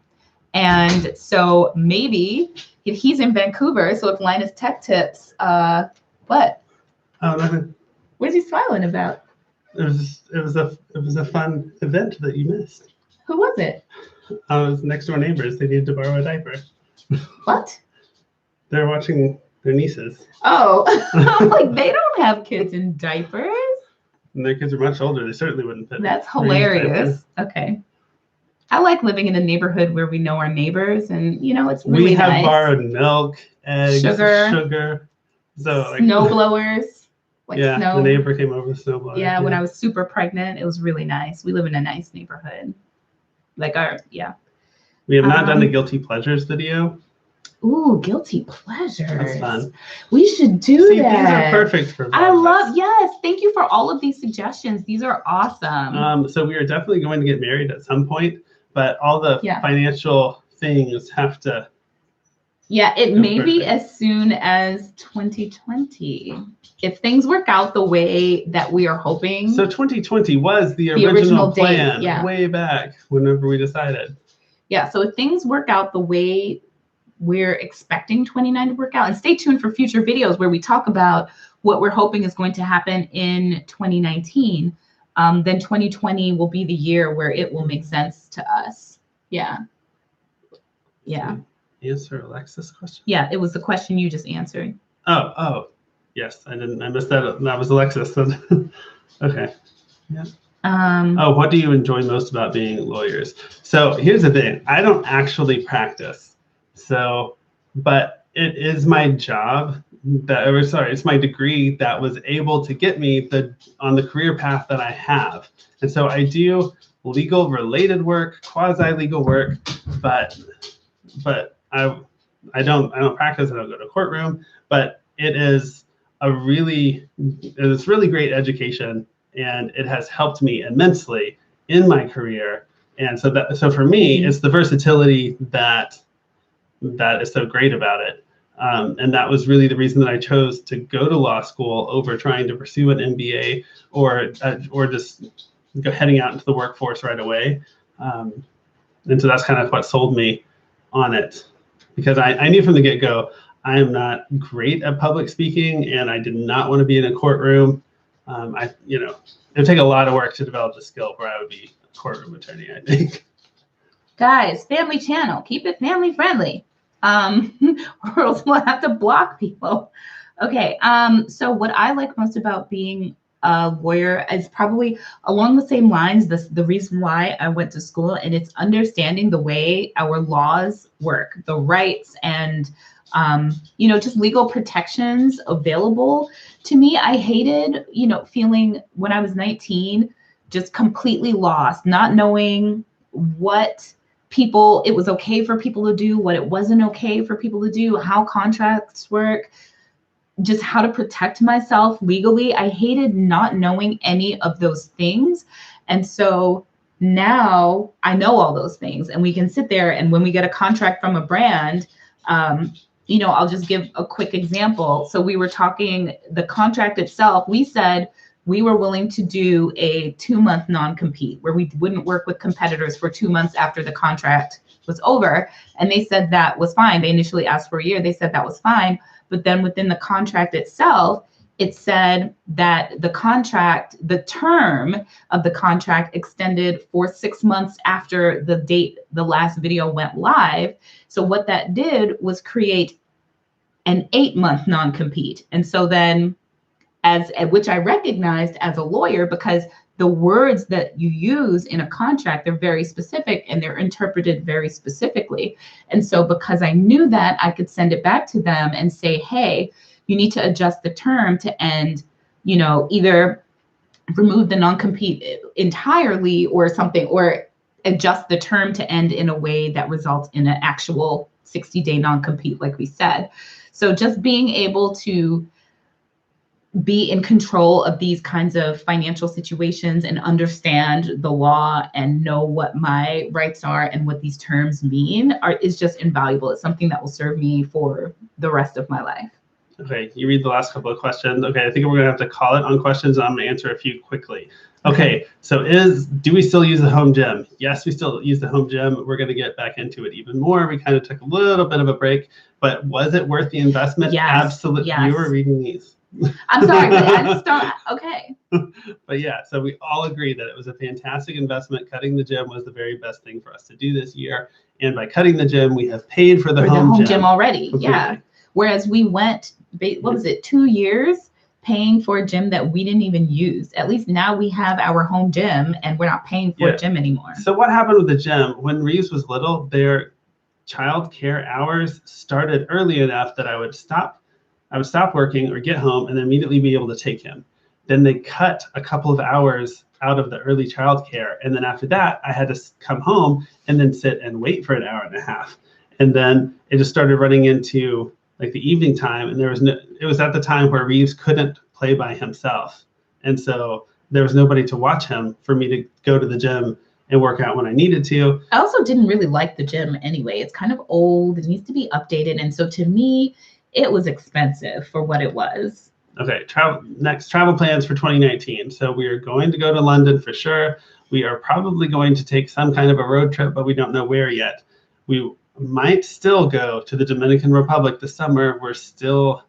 And so maybe if he's in Vancouver, so if Linus Tech Tips, what? Oh, nothing. What is he smiling about? It was a fun event that you missed. Who was it? It was next door neighbors. They needed to borrow a diaper. What? They're watching their nieces. Oh, I'm like, they don't have kids in diapers. And their kids are much older. They certainly wouldn't fit. That's hilarious. Okay. I like living in a neighborhood where we know our neighbors, and it's really we have nice. Borrowed milk, eggs, sugar. So like snow blowers. Yeah, snow. The neighbor came over with snow blower. Yeah, when I was super pregnant, it was really nice. We live in a nice neighborhood. We have not done the guilty pleasures video. Ooh, guilty pleasures. That's fun. We should do that. These are perfect for vlogs. Yes. Thank you for all of these suggestions. These are awesome. So we are definitely going to get married at some point, but all the financial things have to. Yeah, it may be as soon as 2020. If things work out the way that we are hoping. So 2020 was the original plan way back whenever we decided. Yeah, so if things work out the way we're expecting 29 to work out, and stay tuned for future videos where we talk about what we're hoping is going to happen in 2019. then 2020 will be the year where it will make sense to us. Yeah. Yeah. Answer Alexa's question? Yeah, it was the question you just answered. Oh, yes. I missed that. That was Alexis. Okay. Yeah. What do you enjoy most about being lawyers? So here's the thing. I don't actually practice. But it is my job it's my degree that was able to get me on the career path that I have. And so I do legal related work, quasi-legal work, but I don't practice. I don't go to courtroom, but it's really great education, and it has helped me immensely in my career. And so for me, it's the versatility that is so great about it. And that was really the reason that I chose to go to law school over trying to pursue an MBA or just heading out into the workforce right away. And so that's kind of what sold me on it, because I knew from the get-go I am not great at public speaking, and I did not want to be in a courtroom. It would take a lot of work to develop the skill where I would be a courtroom attorney, I think. Guys, family channel, keep it family friendly. Or else we'll have to block people. Okay, so what I like most about being a lawyer is probably along the same lines, the reason why I went to school, and it's understanding the way our laws work, the rights and just legal protections available to me. I hated, feeling when I was 19, just completely lost, not knowing what it was okay for people to do, what it wasn't okay for people to do, how contracts work, just how to protect myself legally. I hated not knowing any of those things. And so now I know all those things, and we can sit there, and when we get a contract from a brand, I'll just give a quick example. So we were talking, the contract itself, we said we were willing to do a 2-month non-compete where we wouldn't work with competitors for 2 months after the contract was over. And they said that was fine. They initially asked for a year. They said that was fine. But then within the contract itself, it said that the term of the contract extended for 6 months after the date the last video went live. So what that did was create an 8-month non-compete. And so then, which I recognized as a lawyer, because the words that you use in a contract, they're very specific and they're interpreted very specifically. And so because I knew that, I could send it back to them and say, hey, you need to adjust the term to end, either remove the non-compete entirely or something, or adjust the term to end in a way that results in an actual 60-day non-compete, like we said. So just being able to be in control of these kinds of financial situations and understand the law and know what my rights are and what these terms mean is just invaluable. It's something that will serve me for the rest of my life. Okay, you read the last couple of questions. Okay, I think we're gonna have to call it on questions, and I'm gonna answer a few quickly. Okay, so do we still use the home gym? Yes, we still use the home gym. We're gonna get back into it even more. We kind of took a little bit of a break, but was it worth the investment? Yes. Absolutely. Yes. You were reading these. I'm sorry, but I just don't. Okay. But yeah, so we all agree that it was a fantastic investment. Cutting the gym was the very best thing for us to do this year. And by cutting the gym, we have paid for the home gym already. Completely. Yeah. Whereas we went, what was it, 2 years paying for a gym that we didn't even use. At least now we have our home gym and we're not paying for a gym anymore. So what happened with the gym? When Reeves was little, their child care hours started early enough that I would stop working or get home and then immediately be able to take him. Then they cut a couple of hours out of the early child care. And then after that, I had to come home and then sit and wait for an hour and a half. And then it just started running into like the evening time. And it was at the time where Reeves couldn't play by himself. And so there was nobody to watch him for me to go to the gym and work out when I needed to. I also didn't really like the gym anyway. It's kind of old. It needs to be updated. And so to me, it was expensive for what it was. Okay, travel plans for 2019. So we are going to go to London for sure. We are probably going to take some kind of a road trip, but we don't know where yet. We might still go to the Dominican Republic this summer. We're still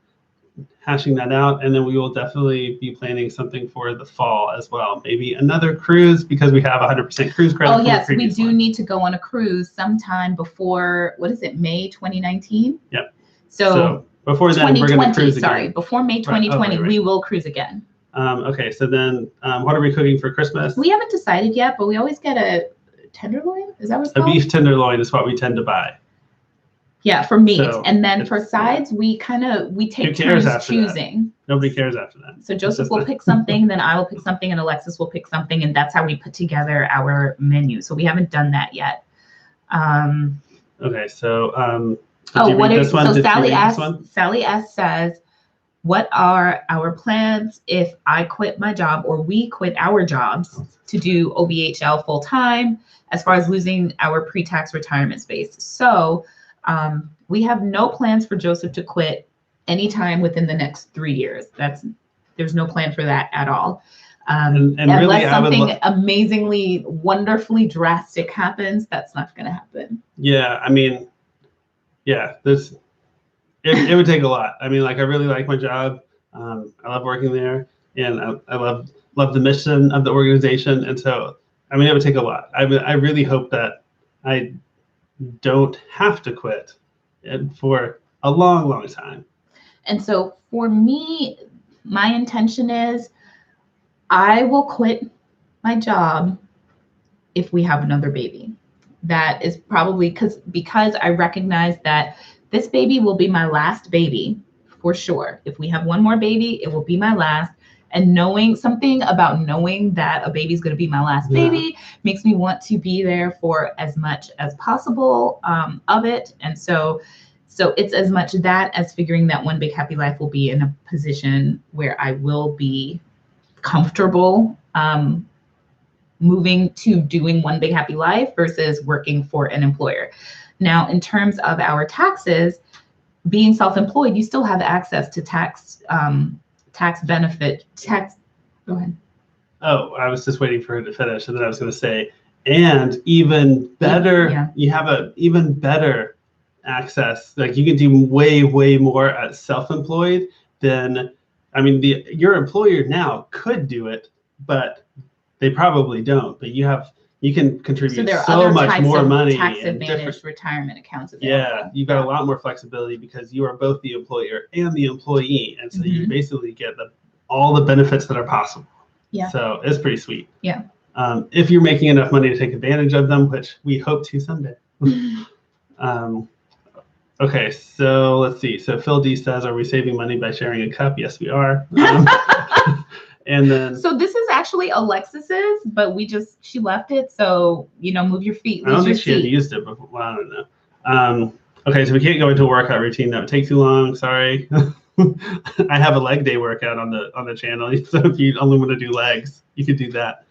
hashing that out, and then we will definitely be planning something for the fall as well. Maybe another cruise, because we have 100% cruise credit. Oh yes, we do need to go on a cruise sometime before, what is it, May 2019? Yep. So before then, we're going to cruise again. Sorry, before May 2020, right. we will cruise again. Okay, so then what are we cooking for Christmas? We haven't decided yet, but we always get a tenderloin. Is that what it's called? A beef tenderloin is what we tend to buy. Yeah, for meat. So, and then for sides, we take turns choosing. Nobody cares after that. So Joseph will pick something, then I will pick something, and Alexis will pick something, and that's how we put together our menu. So we haven't done that yet. Okay, so Sally S says, what are our plans if I quit my job or we quit our jobs to do OBHL full time, as far as losing our pre-tax retirement space? So we have no plans for Joseph to quit anytime within the next 3 years. There's no plan for that at all. And unless really, something amazingly, wonderfully drastic happens, that's not going to happen. Yeah, I mean, yeah, it would take a lot. I mean, like, I really like my job. I love working there, and I love the mission of the organization. And so, I mean, it would take a lot. I really hope that I don't have to quit for a long, long time. And so for me, my intention is I will quit my job if we have another baby. That is probably because I recognize that this baby will be my last baby for sure. If we have one more baby, it will be my last. And knowing that a baby's going to be my last baby makes me want to be there for as much as possible of it. And so it's as much that as figuring that One Big Happy Life will be in a position where I will be comfortable moving to doing One Big Happy Life versus working for an employer. Now, in terms of our taxes, being self-employed, you still have access to tax benefit. Go ahead. Oh, I was just waiting for her to finish, and then I was going to say, and even better, you have a even better access. Like, you can do way, way more as self-employed than, I mean, your employer now could do it, but they probably don't. But you can contribute so much more money. Tax advantage retirement accounts available. Yeah, you've got a lot more flexibility because you are both the employer and the employee, and so you basically get all the benefits that are possible. Yeah. So it's pretty sweet. Yeah. If you're making enough money to take advantage of them, which we hope to someday. Okay, so let's see. So Phil D says, "Are we saving money by sharing a cup?" Yes, we are. And then, so this is actually Alexis's, but she left it. So, move your feet. I don't think she had used it before. Well, I don't know. Okay, so we can't go into a workout routine. That would take too long. Sorry. I have a leg day workout on the channel. So if you only want to do legs, you could do that.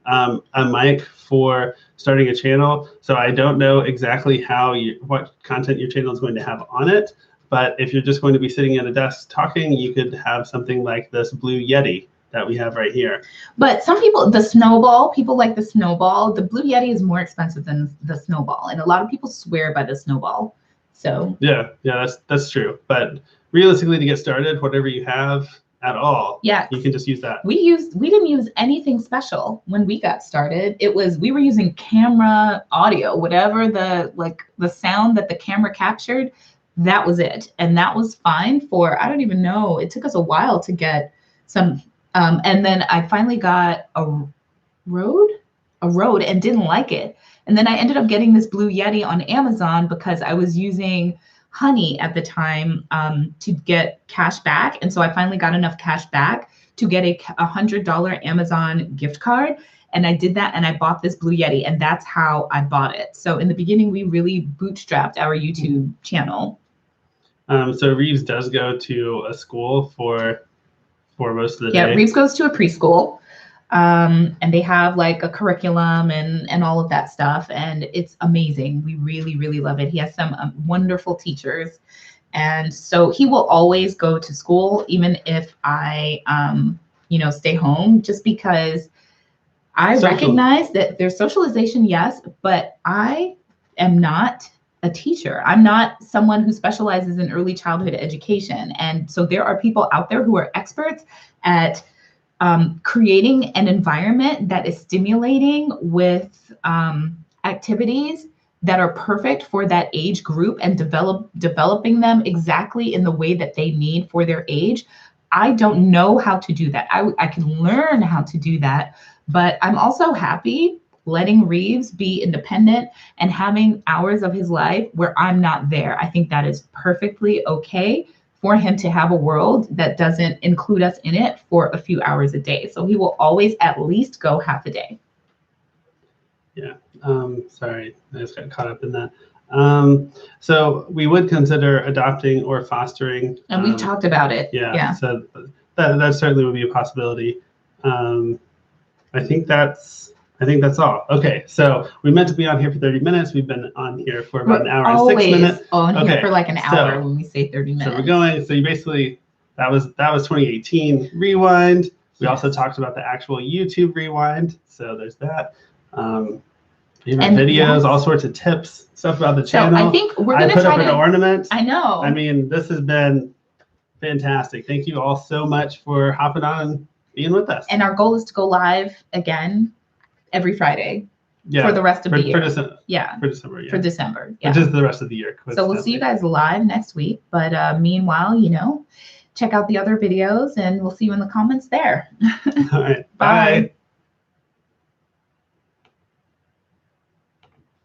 A mic for starting a channel. So I don't know exactly what content your channel is going to have on it. But if you're just going to be sitting at a desk talking, you could have something like this Blue Yeti that we have right here. But some people like the Snowball. The Blue Yeti is more expensive than the Snowball, and a lot of people swear by the Snowball. So yeah, that's true. But realistically, to get started, whatever you have at all, you can just use that. We didn't use anything special when we got started. We were using camera audio, whatever the sound that the camera captured, that was it, and that was fine for, I don't even know. It took us a while to get some. And then I finally got a Rode and didn't like it. And then I ended up getting this Blue Yeti on Amazon because I was using Honey at the time to get cash back. And so I finally got enough cash back to get a $100 Amazon gift card. And I did that, and I bought this Blue Yeti, and that's how I bought it. So in the beginning, we really bootstrapped our YouTube channel. So Reeves does go to a school for most of the day. Yeah, Reeves goes to a preschool, and they have like a curriculum and all of that stuff, and it's amazing. We really, really love it. He has some wonderful teachers, and so he will always go to school, even if I, stay home, just because I recognize that there's socialization, yes, but I am not a teacher. I'm not someone who specializes in early childhood education. And so there are people out there who are experts at creating an environment that is stimulating with activities that are perfect for that age group and developing them exactly in the way that they need for their age. I don't know how to do that. I can learn how to do that, but I'm also happy letting Reeves be independent and having hours of his life where I'm not there. I think that is perfectly okay for him to have a world that doesn't include us in it for a few hours a day. So he will always at least go half a day. Yeah. Sorry, I just got caught up in that. So we would consider adopting or fostering. And we've talked about it. Yeah. So that certainly would be a possibility. I think that's all. Okay. So we meant to be on here for 30 minutes. We've been on here for about an hour and 6 minutes. Here for like an hour when we say 30 minutes. So we're going. So you basically that was 2018 rewind. We also talked about the actual YouTube rewind. So there's that. Favorite videos, all sorts of tips, stuff about the channel. So I think we're going to put up an ornament. I know. I mean, this has been fantastic. Thank you all so much for hopping on and being with us. And our goal is to go live again every Friday for the rest of the year. For December. For December. Yeah. Which is the rest of the year. So we'll see you guys live next week. But meanwhile, check out the other videos and we'll see you in the comments there. All right. Bye.